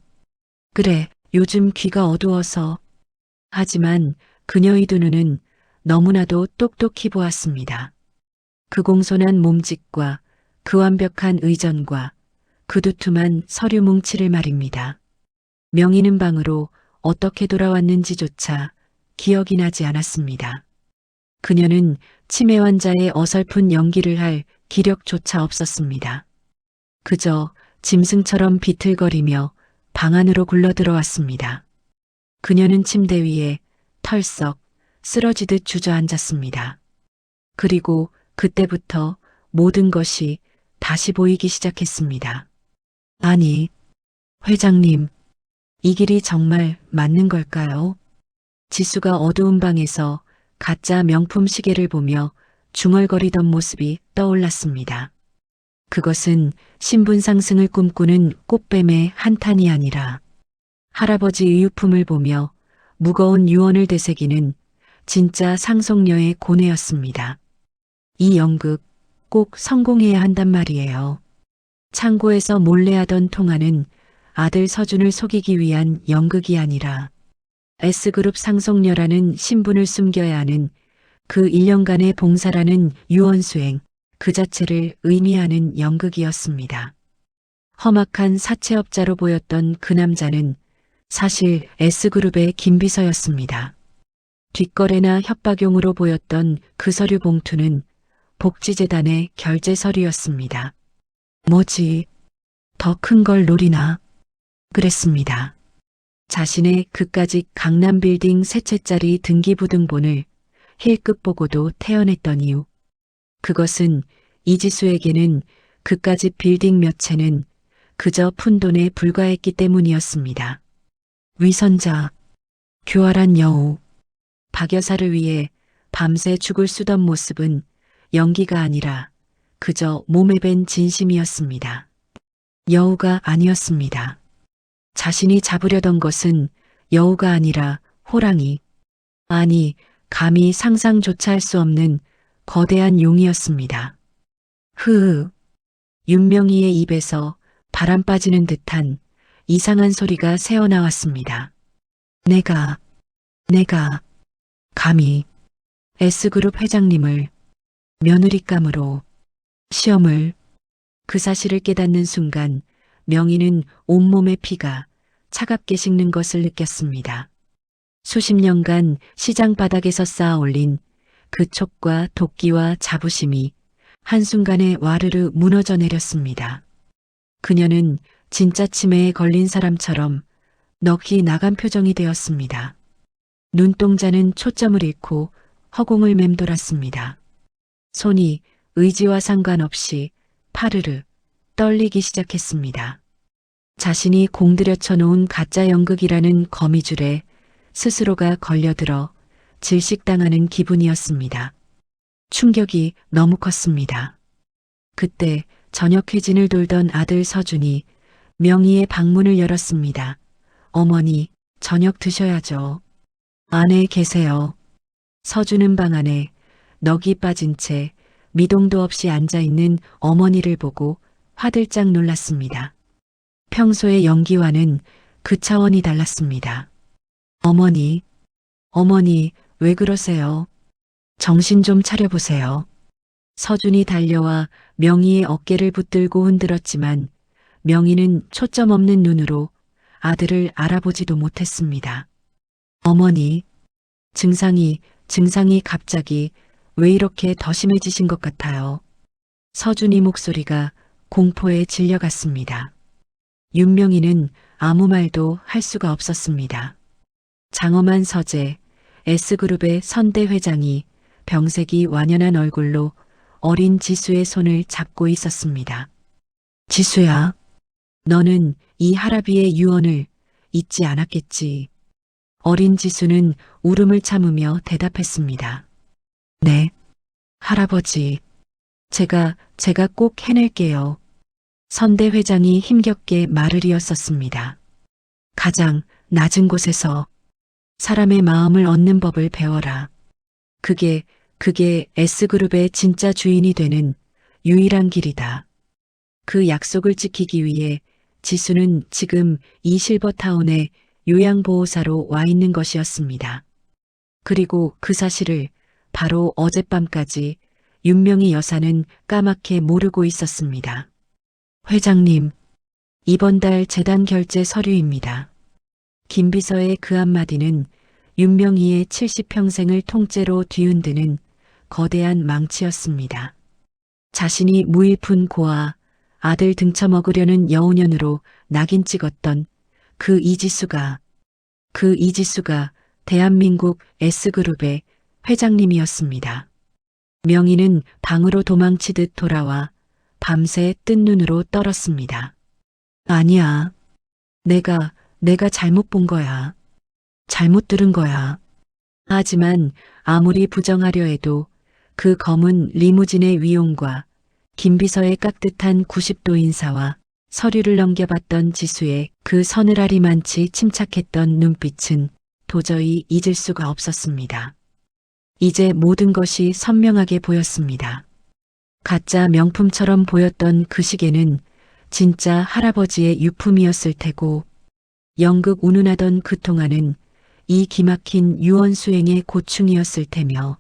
그래, 요즘 귀가 어두워서. 하지만 그녀의 두 눈은 너무나도 똑똑히 보았습니다. 그 공손한 몸짓과 그 완벽한 의전과 그 두툼한 서류 뭉치를 말입니다. 명희는 방으로 어떻게 돌아왔는지조차 기억이 나지 않았습니다. 그녀는 치매 환자의 어설픈 연기를 할 기력조차 없었습니다. 그저 짐승처럼 비틀거리며 방 안으로 굴러들어왔습니다. 그녀는 침대 위에 털썩 쓰러지듯 주저앉았습니다. 그리고 그때부터 모든 것이 다시 보이기 시작했습니다. 아니, 회장님, 이 길이 정말 맞는 걸까요? 지수가 어두운 방에서 가짜 명품 시계를 보며 중얼거리던 모습이 떠올랐습니다. 그것은 신분 상승을 꿈꾸는 꽃뱀의 한탄이 아니라 할아버지 의유품을 보며 무거운 유언을 되새기는 진짜 상속녀의 고뇌였습니다. 이 연극 꼭 성공해야 한단 말이에요. 창고에서 몰래 하던 통화는 아들 서준을 속이기 위한 연극이 아니라 S그룹 상속녀라는 신분을 숨겨야 하는 그 1년간의 봉사라는 유언수행 그 자체를 의미하는 연극이었습니다. 험악한 사채업자로 보였던 그 남자는 사실 S그룹의 김비서였습니다. 뒷거래나 협박용으로 보였던 그 서류 봉투는 복지재단의 결제 서류였습니다. 뭐지? 더 큰 걸 노리나? 그랬습니다. 자신의 그까짓 강남빌딩 세 채짜리 등기부등본을 힐끗 보고도 태어냈던 이유. 그것은 이지수에게는 그까짓 빌딩 몇 채는 그저 푼돈에 불과했기 때문이었습니다. 위선자, 교활한 여우, 박 여사를 위해 밤새 죽을 쓰던 모습은 연기가 아니라 그저 몸에 밴 진심이었습니다. 여우가 아니었습니다. 자신이 잡으려던 것은 여우가 아니라 호랑이, 아니 감히 상상조차 할 수 없는 거대한 용이었습니다. 흐흐, 윤명희의 입에서 바람 빠지는 듯한 이상한 소리가 새어나왔습니다. 내가 감히 S그룹 회장님을 며느리감으로 시험을 그 사실을 깨닫는 순간 명희는 온몸의 피가 차갑게 식는 것을 느꼈습니다. 수십 년간 시장 바닥에서 쌓아 올린 그 촉과 도끼와 자부심이 한순간에 와르르 무너져 내렸습니다. 그녀는 진짜 치매에 걸린 사람처럼 넋이 나간 표정이 되었습니다. 눈동자는 초점을 잃고 허공을 맴돌았습니다. 손이 의지와 상관없이 파르르 떨리기 시작했습니다. 자신이 공들여 쳐놓은 가짜 연극이라는 거미줄에 스스로가 걸려들어 질식당하는 기분이었습니다. 충격이 너무 컸습니다. 그때 저녁 회진을 돌던 아들 서준이 명희의 방문을 열었습니다. 어머니, 저녁 드셔야죠. 안에 계세요. 서준은 방 안에 넋이 빠진 채 미동도 없이 앉아있는 어머니를 보고 화들짝 놀랐습니다. 평소의 연기와는 그 차원이 달랐습니다. 어머니, 어머니, 왜 그러세요? 정신 좀 차려보세요. 서준이 달려와 명희의 어깨를 붙들고 흔들었지만 명희는 초점 없는 눈으로 아들을 알아보지도 못했습니다. 어머니, 증상이 갑자기 왜 이렇게 더 심해지신 것 같아요. 서준이 목소리가 공포에 질려갔습니다. 윤명희는 아무 말도 할 수가 없었습니다. 장엄한 서재, S그룹의 선대 회장이 병색이 완연한 얼굴로 어린 지수의 손을 잡고 있었습니다. 지수야, 너는 이 할아비의 유언을 잊지 않았겠지. 어린 지수는 울음을 참으며 대답했습니다. 네, 할아버지. 제가 꼭 해낼게요. 선대 회장이 힘겹게 말을 이었었습니다. 가장 낮은 곳에서 사람의 마음을 얻는 법을 배워라. 그게 S그룹의 진짜 주인이 되는 유일한 길이다. 그 약속을 지키기 위해 지수는 지금 이 실버타운의 요양보호사로 와 있는 것이었습니다. 그리고 그 사실을 바로 어젯밤까지 윤명희 여사는 까맣게 모르고 있었습니다. 회장님, 이번 달 재단 결제 서류입니다. 김 비서의 그 한마디는 윤명희의 70평생을 통째로 뒤흔드는 거대한 망치였습니다. 자신이 무일푼 고아, 아들 등쳐먹으려는 여우년으로 낙인 찍었던 그 이지수가 대한민국 S그룹의 회장님이었습니다. 명희는 방으로 도망치듯 돌아와 밤새 뜬 눈으로 떨었습니다. 아니야. 내가 잘못 본 거야. 잘못 들은 거야. 하지만 아무리 부정하려 해도 그 검은 리무진의 위용과 김 비서의 깍듯한 90도 인사와 서류를 넘겨봤던 지수의 그 서늘하리만치 침착했던 눈빛은 도저히 잊을 수가 없었습니다. 이제 모든 것이 선명하게 보였습니다. 가짜 명품처럼 보였던 그 시계는 진짜 할아버지의 유품이었을 테고 연극 운운하던 그 통화는 이 기막힌 유언 수행의 고충이었을 테며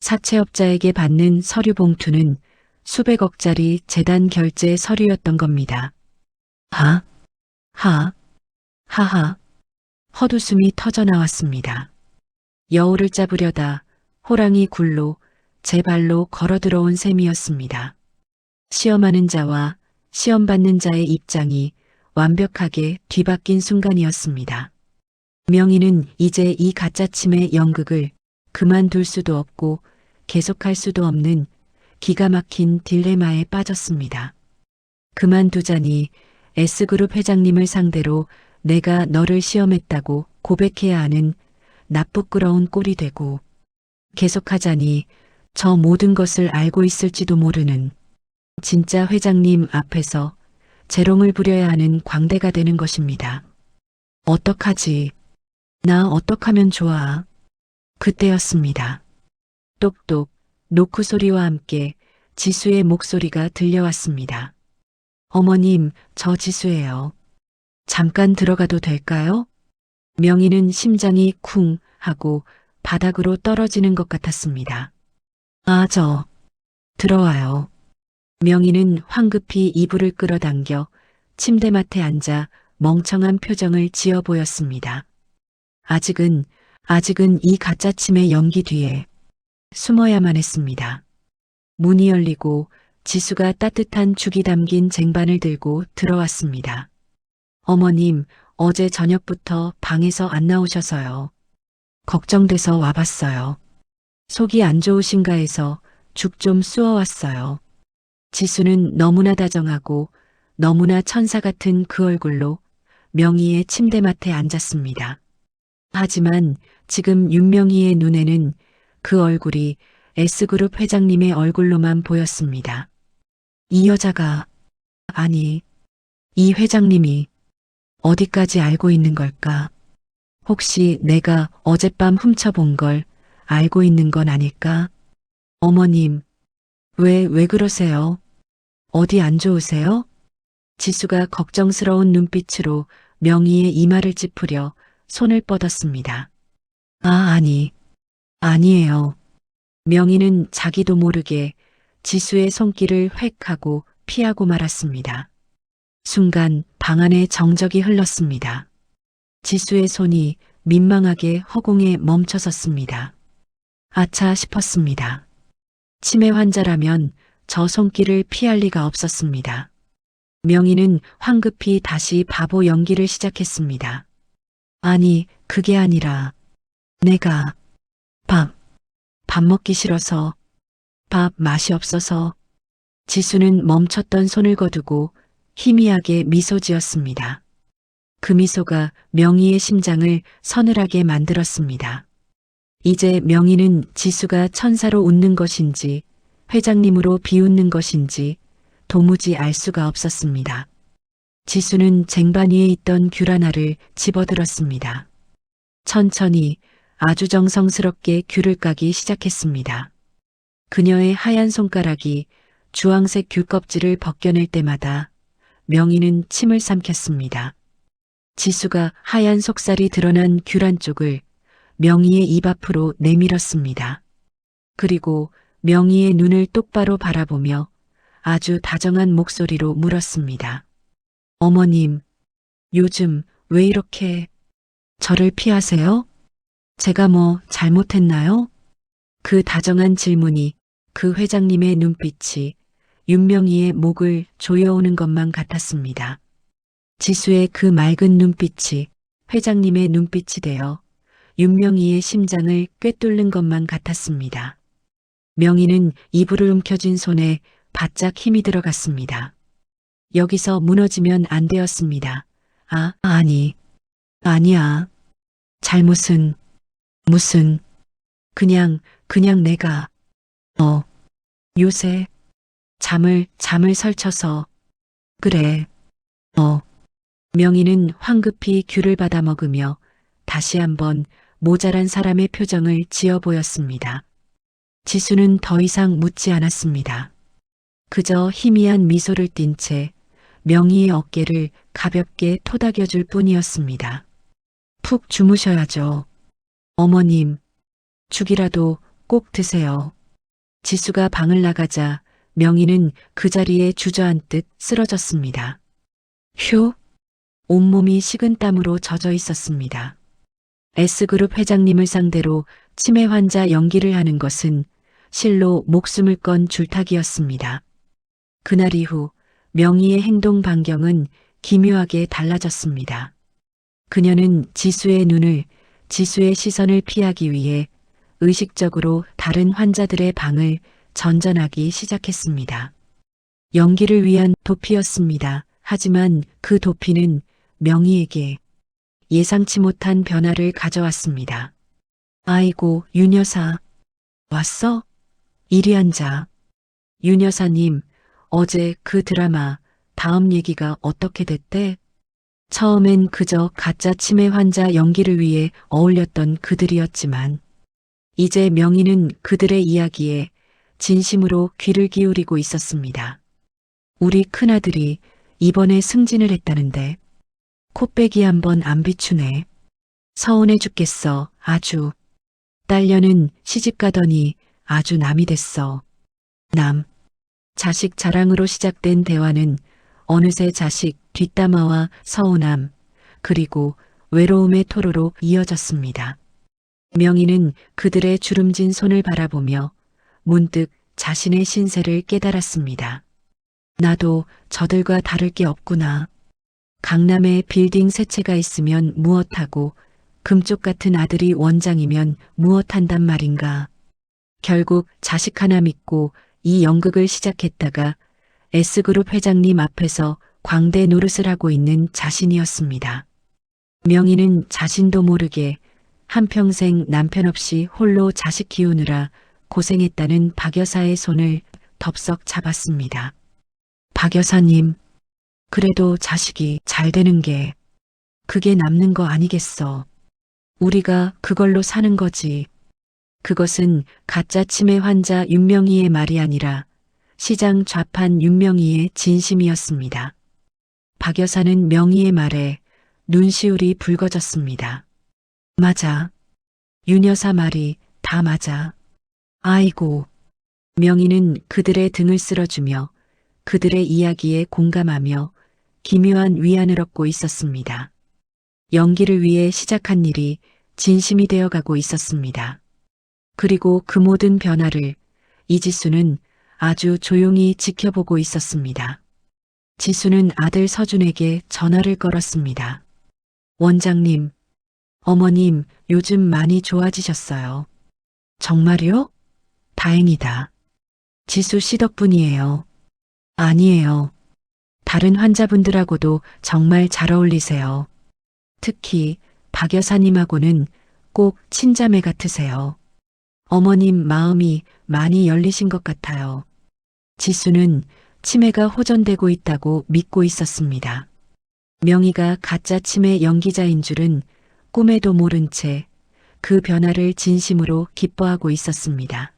사채업자에게 받는 서류 봉투는 수백억짜리 재단 결제 서류였던 겁니다. 하하. 헛웃음이 터져나왔습니다. 여우를 잡으려다 호랑이 굴로 제 발로 걸어 들어온 셈이었습니다. 시험하는 자와 시험받는 자의 입장이 완벽하게 뒤바뀐 순간이었습니다. 명희는 이제 이 가짜침의 연극을 그만둘 수도 없고 계속할 수도 없는 기가 막힌 딜레마에 빠졌습니다. 그만두자니 S그룹 회장님을 상대로 내가 너를 시험했다고 고백해야 하는 나쁘끄러운 꼴이 되고 계속하자니 저 모든 것을 알고 있을지도 모르는 진짜 회장님 앞에서 재롱을 부려야 하는 광대가 되는 것입니다. 어떡하지? 나 어떡하면 좋아? 그때였습니다. 똑똑 노크 소리와 함께 지수의 목소리가 들려왔습니다. 어머님, 저 지수예요. 잠깐 들어가도 될까요? 명희는 심장이 쿵 하고 바닥으로 떨어지는 것 같았습니다. 들어와요. 명희는 황급히 이불을 끌어당겨 침대맡에 앉아 멍청한 표정을 지어 보였습니다. 아직은 이 가짜 치매 연기 뒤에 숨어야만 했습니다. 문이 열리고 지수가 따뜻한 죽이 담긴 쟁반을 들고 들어왔습니다. 어머님, 어제 저녁부터 방에서 안 나오셔서요. 걱정돼서 와봤어요. 속이 안 좋으신가 해서 죽 좀 쑤어왔어요. 지수는 너무나 다정하고 너무나 천사 같은 그 얼굴로 명희의 침대맡에 앉았습니다. 하지만 지금 윤명희의 눈에는 그 얼굴이 S그룹 회장님의 얼굴로만 보였습니다. 이 여자가, 아니, 이 회장님이 어디까지 알고 있는 걸까? 혹시 내가 어젯밤 훔쳐본 걸 알고 있는 건 아닐까? 어머님, 왜 그러세요? 어디 안 좋으세요? 지수가 걱정스러운 눈빛으로 명희의 이마를 찌푸려 손을 뻗었습니다. 아니에요. 명희는 자기도 모르게 지수의 손길을 획 하고 피하고 말았습니다. 순간 방 안에 정적이 흘렀습니다. 지수의 손이 민망하게 허공에 멈춰섰습니다. 아차 싶었습니다. 치매 환자라면 저 손길을 피할 리가 없었습니다. 명희는 황급히 다시 바보 연기를 시작했습니다. 아니, 그게 아니라 내가 밥 먹기 싫어서, 밥 맛이 없어서. 지수는 멈췄던 손을 거두고 희미하게 미소 지었습니다. 그 미소가 명희의 심장을 서늘하게 만들었습니다. 이제 명희는 지수가 천사로 웃는 것인지 회장님으로 비웃는 것인지 도무지 알 수가 없었습니다. 지수는 쟁반 위에 있던 귤 하나를 집어들었습니다. 천천히 아주 정성스럽게 귤을 까기 시작했습니다. 그녀의 하얀 손가락이 주황색 귤 껍질을 벗겨낼 때마다 명희는 침을 삼켰습니다. 지수가 하얀 속살이 드러난 귤 한쪽을 명희의 입 앞으로 내밀었습니다. 그리고 명희의 눈을 똑바로 바라보며 아주 다정한 목소리로 물었습니다. 어머님, 요즘 왜 이렇게 저를 피하세요? 제가 뭐 잘못했나요? 그 다정한 질문이 그 회장님의 눈빛이 윤명희의 목을 조여오는 것만 같았습니다. 지수의 그 맑은 눈빛이 회장님의 눈빛이 되어 윤명희의 심장을 꿰뚫는 것만 같았습니다. 명희는 이불을 움켜쥔 손에 바짝 힘이 들어갔습니다. 여기서 무너지면 안 되었습니다. 아니야. 잘못은, 무슨, 그냥 내가, 요새, 잠을 설쳐서, 그래, 명희는 황급히 귤을 받아 먹으며 다시 한번 모자란 사람의 표정을 지어 보였습니다. 지수는 더 이상 묻지 않았습니다. 그저 희미한 미소를 띤 채 명희의 어깨를 가볍게 토닥여줄 뿐이었습니다. 푹 주무셔야죠. 어머님, 죽이라도 꼭 드세요. 지수가 방을 나가자 명희는 그 자리에 주저앉듯 쓰러졌습니다. 휴, 온몸이 식은땀으로 젖어 있었습니다. S그룹 회장님을 상대로 치매 환자 연기를 하는 것은 실로 목숨을 건 줄타기였습니다. 그날 이후 명희의 행동 반경은 기묘하게 달라졌습니다. 그녀는 지수의 시선을 피하기 위해 의식적으로 다른 환자들의 방을 전전하기 시작했습니다. 연기를 위한 도피였습니다. 하지만 그 도피는 명희에게 예상치 못한 변화를 가져왔습니다. 아이고, 윤 여사. 왔어? 이리 앉아. 윤 여사님, 어제 그 드라마 다음 얘기가 어떻게 됐대? 처음엔 그저 가짜 치매 환자 연기를 위해 어울렸던 그들이었지만 이제 명희는 그들의 이야기에 진심으로 귀를 기울이고 있었습니다. 우리 큰아들이 이번에 승진을 했다는데 코빼기 한번 안 비추네. 서운해 죽겠어. 아주. 딸려는 시집 가더니 아주 남이 됐어. 남. 자식 자랑으로 시작된 대화는 어느새 자식 뒷담화와 서운함, 그리고 외로움의 토로로 이어졌습니다. 명희는 그들의 주름진 손을 바라보며 문득 자신의 신세를 깨달았습니다. 나도 저들과 다를 게 없구나. 강남에 빌딩 세 채가 있으면 무엇하고 금쪽 같은 아들이 원장이면 무엇한단 말인가. 결국 자식 하나 믿고 이 연극을 시작했다가 S그룹 회장님 앞에서 광대 노릇을 하고 있는 자신이었습니다. 명희는 자신도 모르게 한평생 남편 없이 홀로 자식 키우느라 고생했다는 박 여사의 손을 덥석 잡았습니다. 박 여사님, 그래도 자식이 잘 되는 게 그게 남는 거 아니겠어. 우리가 그걸로 사는 거지. 그것은 가짜 치매 환자 윤명희의 말이 아니라 시장 좌판 윤명희의 진심이었습니다. 박 여사는 명희의 말에 눈시울이 붉어졌습니다. 맞아. 윤 여사 말이 다 맞아. 아이고. 명희는 그들의 등을 쓸어주며 그들의 이야기에 공감하며 기묘한 위안을 얻고 있었습니다. 연기를 위해 시작한 일이 진심이 되어가고 있었습니다. 그리고 그 모든 변화를 이지수는 아주 조용히 지켜보고 있었습니다. 지수는 아들 서준에게 전화를 걸었습니다. 원장님, 어머님 요즘 많이 좋아지셨어요. 정말요? 다행이다. 지수 씨 덕분이에요. 아니에요. 다른 환자분들하고도 정말 잘 어울리세요. 특히 박 여사님하고는 꼭 친자매 같으세요. 어머님 마음이 많이 열리신 것 같아요. 지수는 치매가 호전되고 있다고 믿고 있었습니다. 명희가 가짜 치매 연기자인 줄은 꿈에도 모른 채 그 변화를 진심으로 기뻐하고 있었습니다.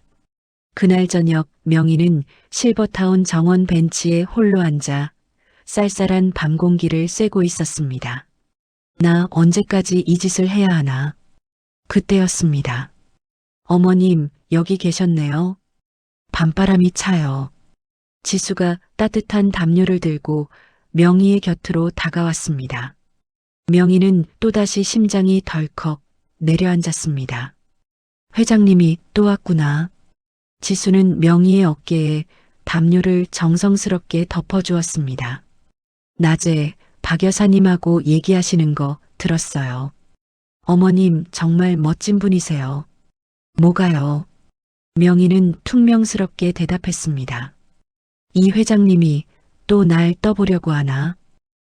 그날 저녁 명희는 실버타운 정원 벤치에 홀로 앉아 쌀쌀한 밤 공기를 쐬고 있었습니다. 나 언제까지 이 짓을 해야 하나? 그때였습니다. 어머님, 여기 계셨네요. 밤바람이 차요. 지수가 따뜻한 담요를 들고 명희의 곁으로 다가왔습니다. 명희는 또다시 심장이 덜컥 내려앉았습니다. 회장님이 또 왔구나. 지수는 명희의 어깨에 담요를 정성스럽게 덮어주었습니다. 낮에 박 여사님하고 얘기하시는 거 들었어요. 어머님 정말 멋진 분이세요. 뭐가요? 명희는 퉁명스럽게 대답했습니다. 이 회장님이 또 날 떠보려고 하나?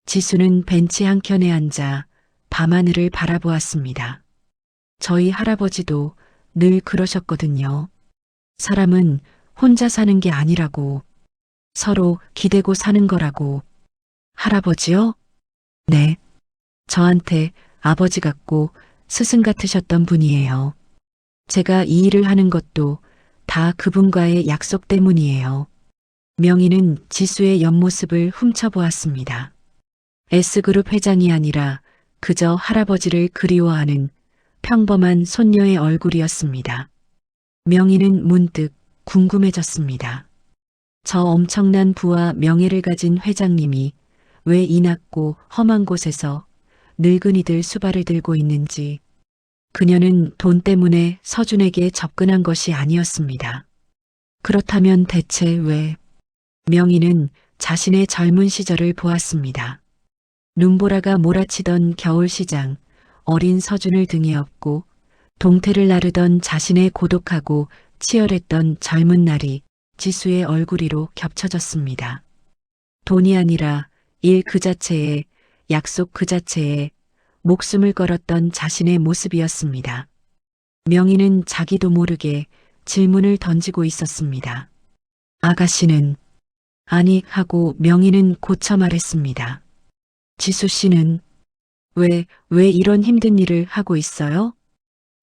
지수는 벤치 한켠에 앉아 밤하늘을 바라보았습니다. 저희 할아버지도 늘 그러셨거든요. 사람은 혼자 사는 게 아니라고, 서로 기대고 사는 거라고. 할아버지요? 네. 저한테 아버지 같고 스승 같으셨던 분이에요. 제가 이 일을 하는 것도 다 그분과의 약속 때문이에요. 명희는 지수의 옆모습을 훔쳐보았습니다. S그룹 회장이 아니라 그저 할아버지를 그리워하는 평범한 손녀의 얼굴이었습니다. 명희는 문득 궁금해졌습니다. 저 엄청난 부와 명예를 가진 회장님이 왜 이 낮고 험한 곳에서 늙은이들 수발을 들고 있는지. 그녀는 돈 때문에 서준에게 접근한 것이 아니었습니다. 그렇다면 대체 왜? 명희는 자신의 젊은 시절을 보았습니다. 눈보라가 몰아치던 겨울시장, 어린 서준을 등에 업고 동태를 나르던 자신의 고독하고 치열했던 젊은 날이 지수의 얼굴 위로 겹쳐졌습니다. 돈이 아니라 일 그 자체에, 약속 그 자체에 목숨을 걸었던 자신의 모습이었습니다. 명희는 자기도 모르게 질문을 던지고 있었습니다. 아가씨는? 아니 하고 명희는 고쳐 말했습니다. 지수 씨는 왜 이런 힘든 일을 하고 있어요?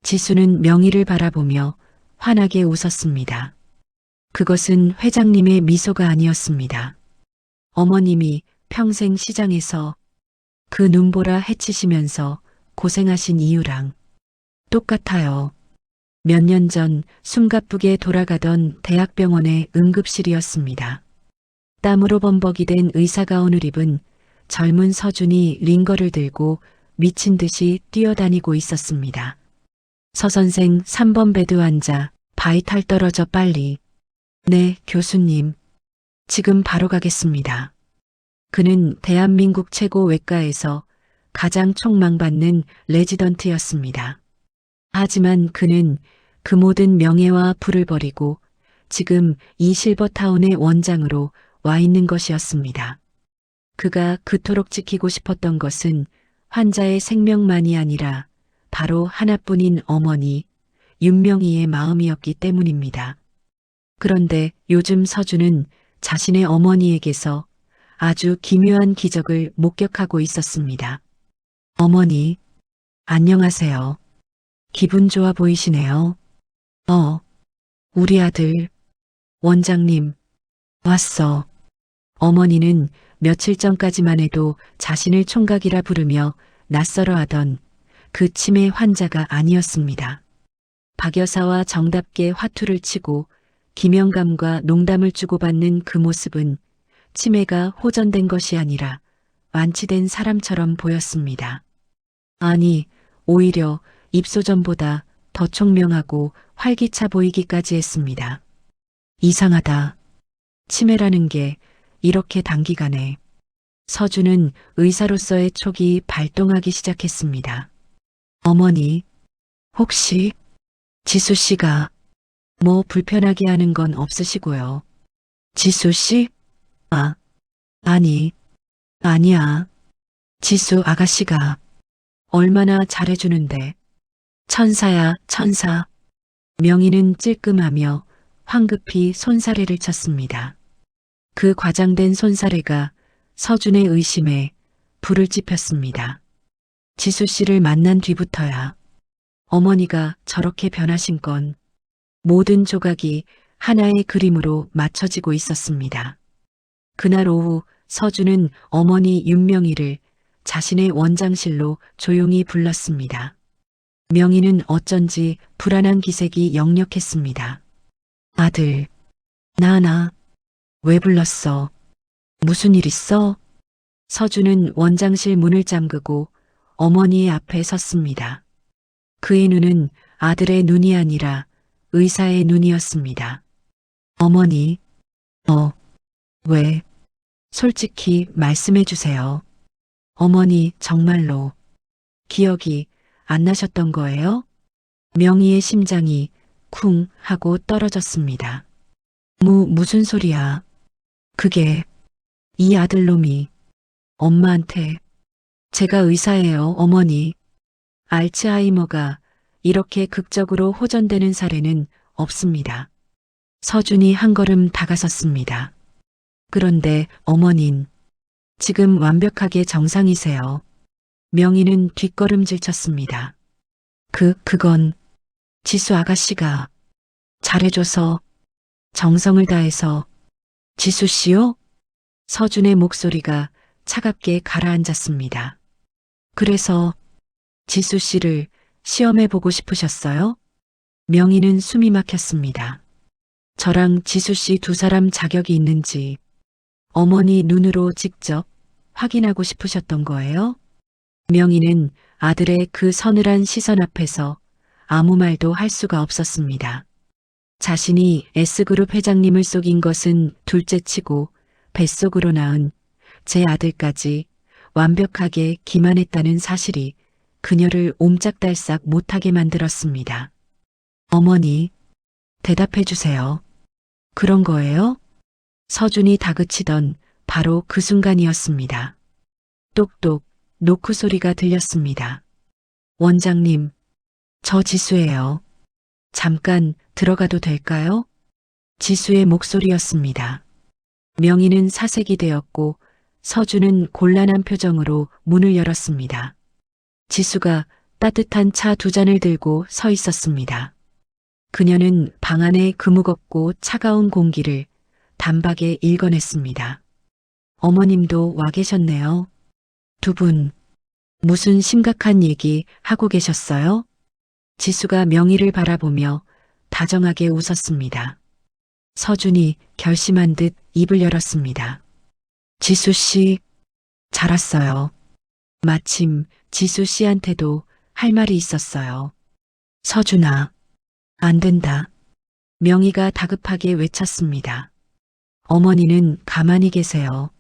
지수는 명희를 바라보며 환하게 웃었습니다. 그것은 회장님의 미소가 아니었습니다. 어머님이 평생 시장에서 그 눈보라 헤치시면서 고생하신 이유랑 똑같아요. 몇 년 전 숨가쁘게 돌아가던 대학병원의 응급실이었습니다. 땀으로 범벅이 된 의사가운을 입은 젊은 서준이 링거를 들고 미친 듯이 뛰어다니고 있었습니다. 서 선생 3번 베드 환자, 바이탈 떨어져 빨리. 네, 교수님. 지금 바로 가겠습니다. 그는 대한민국 최고 외과에서 가장 촉망받는 레지던트였습니다. 하지만 그는 그 모든 명예와 부를 버리고 지금 이 실버타운의 원장으로 와 있는 것이었습니다. 그가 그토록 지키고 싶었던 것은 환자의 생명만이 아니라 바로 하나뿐인 어머니 윤명희의 마음이었기 때문입니다. 그런데 요즘 서준은 자신의 어머니에게서 아주 기묘한 기적을 목격하고 있었습니다. 어머니, 안녕하세요. 기분 좋아 보이시네요. 우리 아들, 원장님, 왔어. 어머니는 며칠 전까지만 해도 자신을 총각이라 부르며 낯설어하던 그 치매 환자가 아니었습니다. 박 여사와 정답게 화투를 치고 기명감과 농담을 주고받는 그 모습은 치매가 호전된 것이 아니라 완치된 사람처럼 보였습니다. 아니, 오히려 입소전보다 더 총명하고 활기차 보이기까지 했습니다. 이상하다. 치매라는 게 이렇게 단기간에. 서준은 의사로서의 촉이 발동하기 시작했습니다. 어머니, 혹시 지수 씨가 뭐 불편하게 하는 건 없으시고요. 지수 씨? 아니야. 지수 아가씨가 얼마나 잘해주는데. 천사야, 천사. 명희는 찔끔하며 황급히 손사래를 쳤습니다. 그 과장된 손사래가 서준의 의심에 불을 지폈습니다. 지수 씨를 만난 뒤부터야 어머니가 저렇게 변하신 건 모든 조각이 하나의 그림으로 맞춰지고 있었습니다. 그날 오후 서준은 어머니 윤명희를 자신의 원장실로 조용히 불렀습니다. 명희는 어쩐지 불안한 기색이 역력했습니다. 아들, 나, 왜 불렀어? 무슨 일 있어? 서준은 원장실 문을 잠그고 어머니의 앞에 섰습니다. 그의 눈은 아들의 눈이 아니라 의사의 눈이었습니다. 어머니, 왜? 솔직히 말씀해 주세요. 어머니 정말로 기억이 안 나셨던 거예요? 명희의 심장이 쿵 하고 떨어졌습니다. 무슨 소리야? 그게 이 아들놈이 엄마한테 제가 의사예요, 어머니. 알츠하이머가 이렇게 극적으로 호전되는 사례는 없습니다. 서준이 한 걸음 다가섰습니다. 그런데 어머닌 지금 완벽하게 정상이세요. 명희는 뒷걸음질 쳤습니다. 그건 지수 아가씨가 잘해줘서 정성을 다해서. 지수 씨요? 서준의 목소리가 차갑게 가라앉았습니다. 그래서 지수 씨를 시험해 보고 싶으셨어요? 명희는 숨이 막혔습니다. 저랑 지수 씨 두 사람 자격이 있는지 어머니 눈으로 직접 확인하고 싶으셨던 거예요? 명희는 아들의 그 서늘한 시선 앞에서 아무 말도 할 수가 없었습니다. 자신이 S그룹 회장님을 속인 것은 둘째치고 뱃속으로 낳은 제 아들까지 완벽하게 기만했다는 사실이 그녀를 옴짝달싹 못하게 만들었습니다. 어머니, 대답해 주세요. 그런 거예요? 서준이 다그치던 바로 그 순간이었습니다. 똑똑 노크 소리가 들렸습니다. 원장님, 저 지수예요. 잠깐 들어가도 될까요? 지수의 목소리였습니다. 명희는 사색이 되었고 서준은 곤란한 표정으로 문을 열었습니다. 지수가 따뜻한 차 두 잔을 들고 서 있었습니다. 그녀는 방 안의 그 무겁고 차가운 공기를 단박에 읽어냈습니다. 어머님도 와 계셨네요. 두 분, 무슨 심각한 얘기 하고 계셨어요? 지수가 명희를 바라보며 다정하게 웃었습니다. 서준이 결심한 듯 입을 열었습니다. 지수 씨, 잘 왔어요. 마침 지수 씨한테도 할 말이 있었어요. 서준아, 안 된다. 명희가 다급하게 외쳤습니다. 어머니는 가만히 계세요.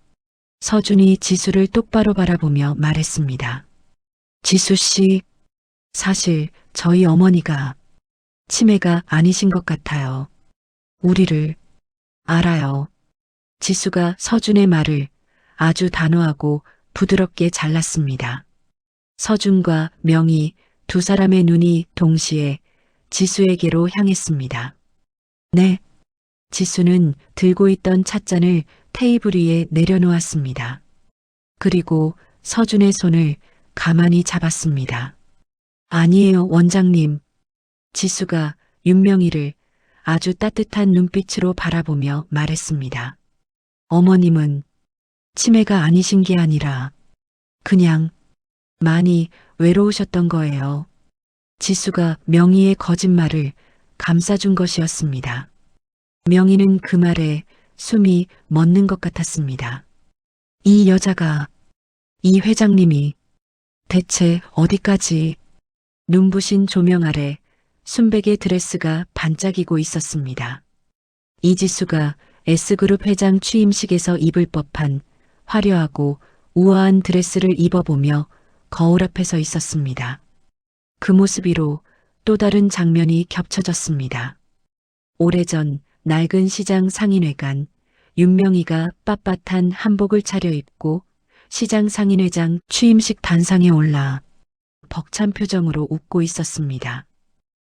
서준이 지수를 똑바로 바라보며 말했습니다. 지수 씨, 사실 저희 어머니가 치매가 아니신 것 같아요. 우리를 알아요. 지수가 서준의 말을 아주 단호하고 부드럽게 잘랐습니다. 서준과 명희 두 사람의 눈이 동시에 지수에게로 향했습니다. 네. 지수는 들고 있던 찻잔을 테이블 위에 내려놓았습니다. 그리고 서준의 손을 가만히 잡았습니다. 아니에요, 원장님. 지수가 윤명희를 아주 따뜻한 눈빛으로 바라보며 말했습니다. 어머님은 치매가 아니신 게 아니라 그냥 많이 외로우셨던 거예요. 지수가 명희의 거짓말을 감싸준 것이었습니다. 명희는 그 말에 숨이 멎는 것 같았습니다. 이 여자가, 이 회장님이 대체 어디까지. 눈부신 조명 아래 순백의 드레스가 반짝이고 있었습니다. 이지수가 S그룹 회장 취임식에서 입을 법한 화려하고 우아한 드레스를 입어보며 거울 앞에 서 있었습니다. 그 모습 위로 또 다른 장면이 겹쳐졌습니다. 오래전 낡은 시장 상인회관, 윤명희가 빳빳한 한복을 차려입고 시장 상인회장 취임식 단상에 올라 벅찬 표정으로 웃고 있었습니다.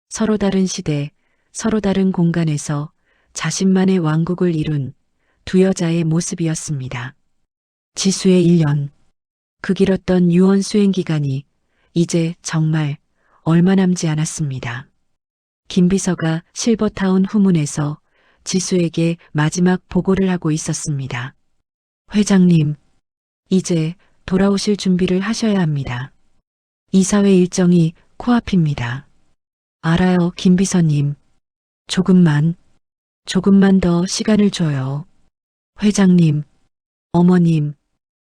서로 다른 시대, 서로 다른 공간에서 자신만의 왕국을 이룬 두 여자의 모습이었습니다. 지수의 1년, 그 길었던 유언 수행 기간이 이제 정말 얼마 남지 않았습니다. 김 비서가 실버타운 후문에서 지수에게 마지막 보고를 하고 있었습니다. 회장님, 이제 돌아오실 준비를 하셔야 합니다. 이사회 일정이 코앞입니다. 알아요, 김 비서님. 조금만 더 시간을 줘요. 회장님, 어머님,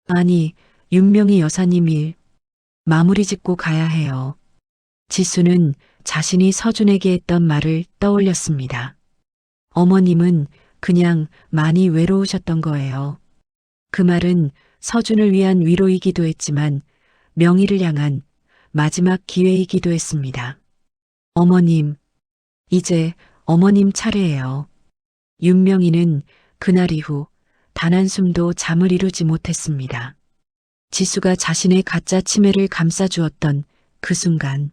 아니, 윤명희 여사님 일 마무리 짓고 가야 해요. 지수는 자신이 서준에게 했던 말을 떠올렸습니다. 어머님은 그냥 많이 외로우셨던 거예요. 그 말은 서준을 위한 위로이기도 했지만 명희를 향한 마지막 기회이기도 했습니다. 어머님, 이제 어머님 차례예요. 윤명희는 그날 이후 단 한숨도 잠을 이루지 못했습니다. 지수가 자신의 가짜 치매를 감싸주었던 그 순간,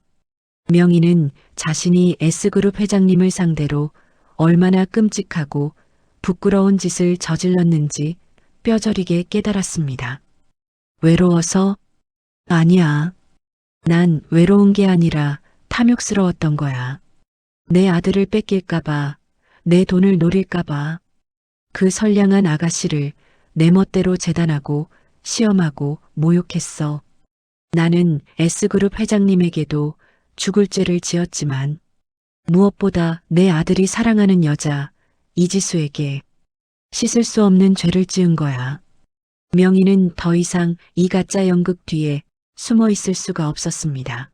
명희는 자신이 S그룹 회장님을 상대로 얼마나 끔찍하고 부끄러운 짓을 저질렀는지 뼈저리게 깨달았습니다. 외로워서? 아니야. 난 외로운 게 아니라 탐욕스러웠던 거야. 내 아들을 뺏길까봐, 내 돈을 노릴까봐, 그 선량한 아가씨를 내 멋대로 재단하고 시험하고 모욕했어. 나는 S그룹 회장님에게도 죽을 죄를 지었지만 무엇보다 내 아들이 사랑하는 여자 이지수에게 씻을 수 없는 죄를 지은 거야. 명희는 더 이상 이 가짜 연극 뒤에 숨어 있을 수가 없었습니다.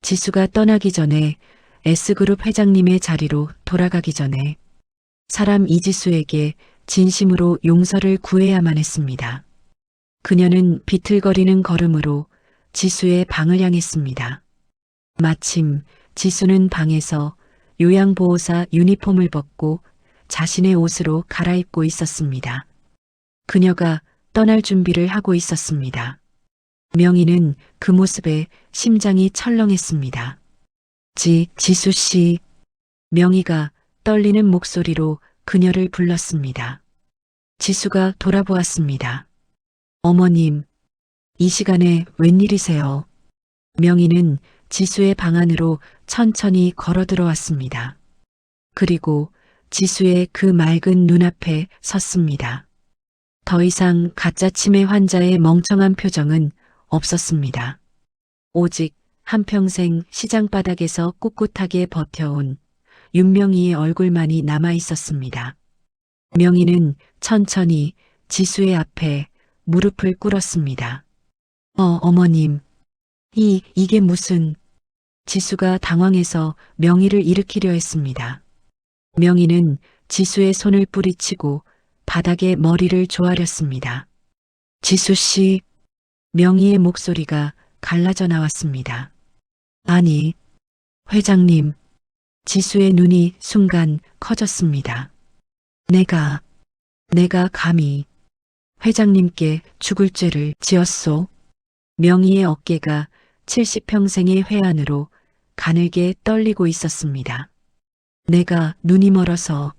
지수가 떠나기 전에 S그룹 회장님의 자리로 돌아가기 전에 사람 이지수에게 진심으로 용서를 구해야만 했습니다. 그녀는 비틀거리는 걸음으로 지수의 방을 향했습니다. 마침 지수는 방에서 요양보호사 유니폼을 벗고 자신의 옷으로 갈아입고 있었습니다. 그녀가 떠날 준비를 하고 있었습니다. 명희는 그 모습에 심장이 철렁했습니다. 지수 씨. 명희가 떨리는 목소리로 그녀를 불렀습니다. 지수가 돌아보았습니다. 어머님, 이 시간에 웬일이세요? 명희는 지수의 방 안으로 천천히 걸어 들어왔습니다. 그리고 지수의 그 맑은 눈앞에 섰습니다. 더 이상 가짜 치매 환자의 멍청한 표정은 없었습니다. 오직 한평생 시장 바닥에서 꿋꿋하게 버텨온 윤명희의 얼굴만이 남아 있었습니다. 명희는 천천히 지수의 앞에 무릎을 꿇었습니다. 어머님. 이게 무슨... 지수가 당황해서 명희를 일으키려 했습니다. 명희는 지수의 손을 뿌리치고 바닥에 머리를 조아렸습니다. 지수 씨, 명희의 목소리가 갈라져 나왔습니다. 아니, 회장님. 지수의 눈이 순간 커졌습니다. 내가 감히 회장님께 죽을 죄를 지었소. 명희의 어깨가 70평생의 회한으로 가늘게 떨리고 있었습니다. 내가 눈이 멀어서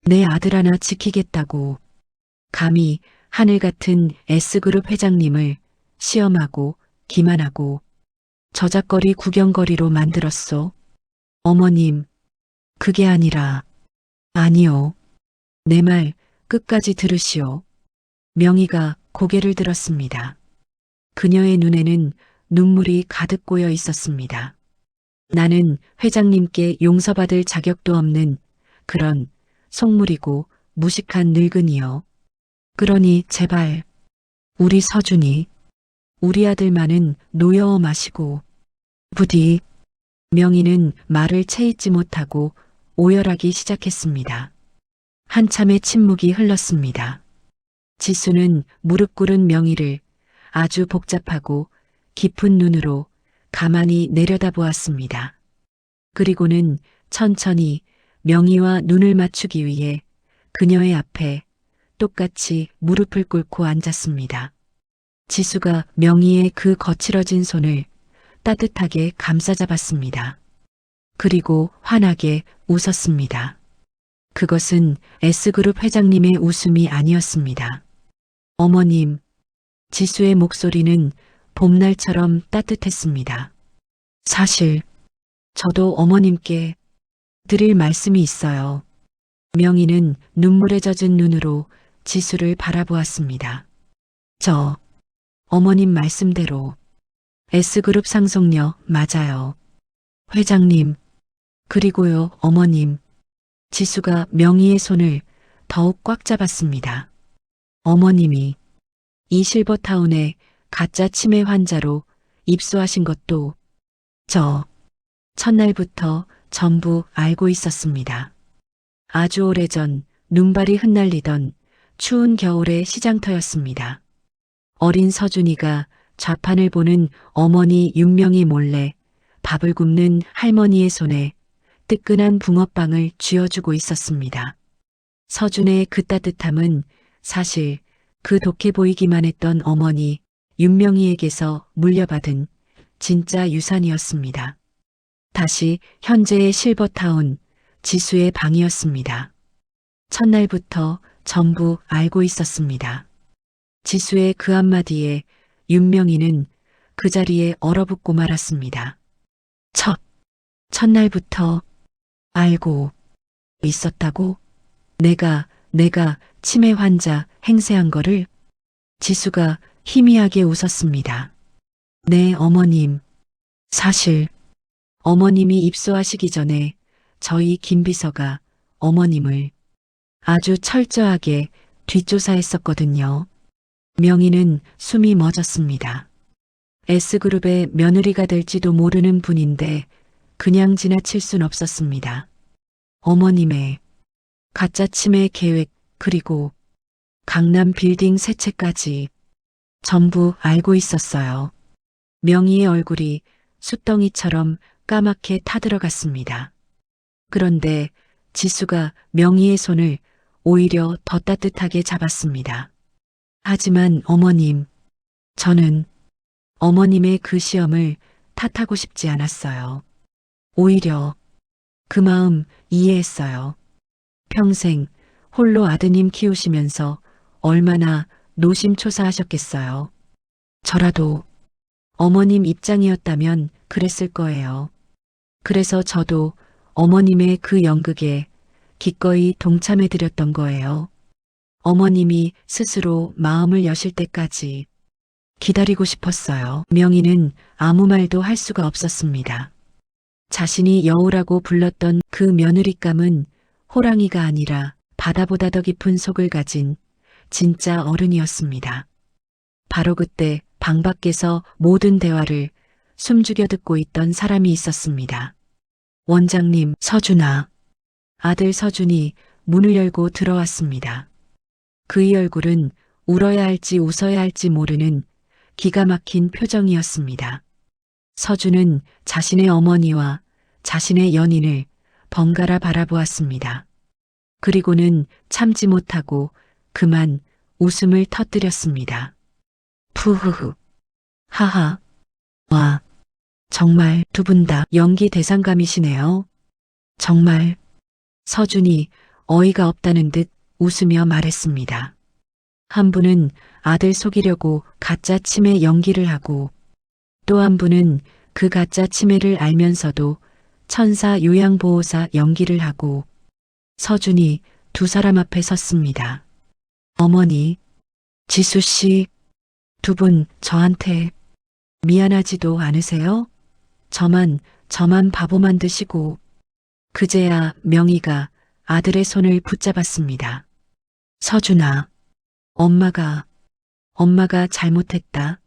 내 아들 하나 지키겠다고 감히 하늘 같은 S그룹 회장님을 시험하고 기만하고 저작거리 구경거리로 만들었소. 어머님, 그게 아니라... 아니요. 내 말 끝까지 들으시오. 명희가 고개를 들었습니다. 그녀의 눈에는 눈물이 가득 고여 있었습니다. 나는 회장님께 용서받을 자격도 없는 그런 속물이고 무식한 늙은이요. 그러니 제발 우리 서준이, 우리 아들만은 노여워 마시고. 부디. 명희는 말을 채잊지 못하고 오열하기 시작했습니다. 한참의 침묵이 흘렀습니다. 지수는 무릎 꿇은 명희를 아주 복잡하고 깊은 눈으로 가만히 내려다보았습니다. 그리고는 천천히 명희와 눈을 맞추기 위해 그녀의 앞에 똑같이 무릎을 꿇고 앉았습니다. 지수가 명희의 그 거칠어진 손을 따뜻하게 감싸잡았습니다. 그리고 환하게 웃었습니다. 그것은 S그룹 회장님의 웃음이 아니었습니다. 어머님. 지수의 목소리는 봄날처럼 따뜻했습니다. 사실 저도 어머님께 드릴 말씀이 있어요. 명희는 눈물에 젖은 눈으로 지수를 바라보았습니다. 저 어머님 말씀대로 S그룹 상속녀 맞아요. 회장님. 그리고요 어머님. 지수가 명희의 손을 더욱 꽉 잡았습니다. 어머님이 이 실버타운에 가짜 치매 환자로 입소하신 것도 저 첫날부터 전부 알고 있었습니다. 아주 오래전 눈발이 흩날리던 추운 겨울의 시장터였습니다. 어린 서준이가 좌판을 보는 어머니 윤명희 몰래 밥을 굽는 할머니의 손에 뜨끈한 붕어빵을 쥐어주고 있었습니다. 서준의 그 따뜻함은 사실 그 독해 보이기만 했던 어머니 윤명희에게서 물려받은 진짜 유산이었습니다. 다시 현재의 실버타운 지수의 방이었습니다. 첫날부터 전부 알고 있었습니다. 지수의 그 한마디에 윤명희는 그 자리에 얼어붙고 말았습니다. 첫날부터 알고 있었다고? 내가 치매 환자 행세한 거를? 지수가 희미하게 웃었습니다. 네, 어머님. 사실 어머님이 입소하시기 전에 저희 김비서가 어머님을 아주 철저하게 뒷조사했었거든요. 명희는 숨이 멎었습니다. S그룹의 며느리가 될지도 모르는 분인데 그냥 지나칠 순 없었습니다. 어머님의 가짜 치매 계획 그리고 강남 빌딩 세 채까지 전부 알고 있었어요. 명희의 얼굴이 숫덩이처럼 까맣게 타들어갔습니다. 그런데 지수가 명희의 손을 오히려 더 따뜻하게 잡았습니다. 하지만 어머님, 저는 어머님의 그 시험을 탓하고 싶지 않았어요. 오히려 그 마음 이해했어요. 평생 홀로 아드님 키우시면서 얼마나 노심초사하셨겠어요. 저라도 어머님 입장이었다면 그랬을 거예요. 그래서 저도 어머님의 그 연극에 기꺼이 동참해드렸던 거예요. 어머님이 스스로 마음을 여실 때까지. 기다리고 싶었어요. 명희는 아무 말도 할 수가 없었습니다. 자신이 여우라고 불렀던 그 며느리감은 호랑이가 아니라 바다보다 더 깊은 속을 가진 진짜 어른이었습니다. 바로 그때 방 밖에서 모든 대화를 숨죽여 듣고 있던 사람이 있었습니다. 원장님, 서준아. 아들 서준이 문을 열고 들어왔습니다. 그의 얼굴은 울어야 할지 웃어야 할지 모르는 기가 막힌 표정이었습니다. 서준은 자신의 어머니와 자신의 연인을 번갈아 바라보았습니다. 그리고는 참지 못하고 그만 웃음을 터뜨렸습니다. 푸흐흐. 하하. 와. 정말 두 분 다 연기 대상감이시네요. 정말. 서준이 어이가 없다는 듯 웃으며 말했습니다. 한 분은 아들 속이려고 가짜 치매 연기를 하고 또 한 분은 그 가짜 치매를 알면서도 천사 요양보호사 연기를 하고 서준이 두 사람 앞에 섰습니다. 어머니, 지수 씨, 두 분 저한테 미안하지도 않으세요? 저만 바보 만드시고. 그제야 명희가 아들의 손을 붙잡았습니다. 서준아, 엄마가 잘못했다.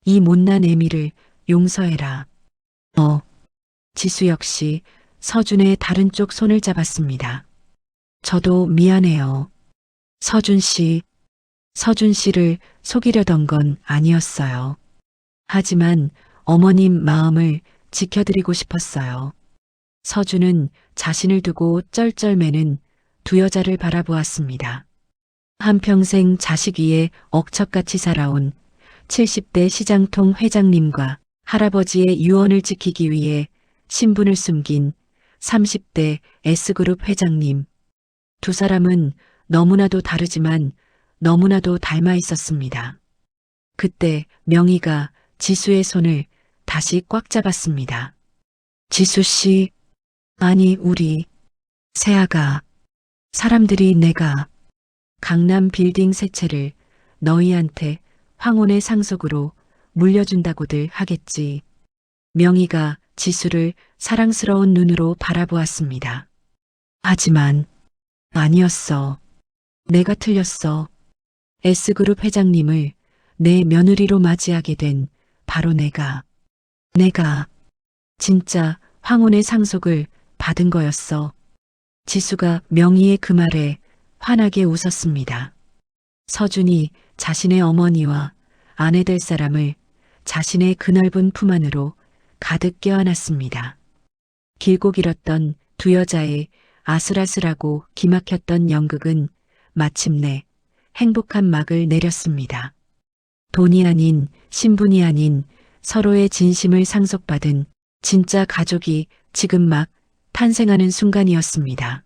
이 못난 애미를 용서해라. 지수 역시 서준의 다른 쪽 손을 잡았습니다. 저도 미안해요. 서준 씨를 속이려던 건 아니었어요. 하지만 어머님 마음을 지켜드리고 싶었어요. 서준은 자신을 두고 쩔쩔매는 두 여자를 바라보았습니다. 한평생 자식 위에 억척같이 살아온 70대 시장통 회장님과 할아버지의 유언을 지키기 위해 신분을 숨긴 30대 S그룹 회장님. 두 사람은 너무나도 다르지만 너무나도 닮아 있었습니다. 그때 명희가 지수의 손을 다시 꽉 잡았습니다. 지수 씨, 아니 우리 세아가, 사람들이 내가 강남 빌딩 세 채를 너희한테 황혼의 상속으로 물려준다고들 하겠지. 명희가 지수를 사랑스러운 눈으로 바라보았습니다. 하지만 아니었어. 내가 틀렸어. S그룹 회장님을 내 며느리로 맞이하게 된 바로 내가 진짜 황혼의 상속을 받은 거였어. 지수가 명희의 그 말에 환하게 웃었습니다. 서준이 자신의 어머니와 아내 될 사람을 자신의 그넓은 품 안으로 가득 껴안았습니다. 길고 길었던 두 여자의 아슬아슬하고 기막혔던 연극은 마침내 행복한 막을 내렸습니다. 돈이 아닌 신분이 아닌 서로의 진심을 상속받은 진짜 가족이 지금 막 탄생하는 순간이었습니다.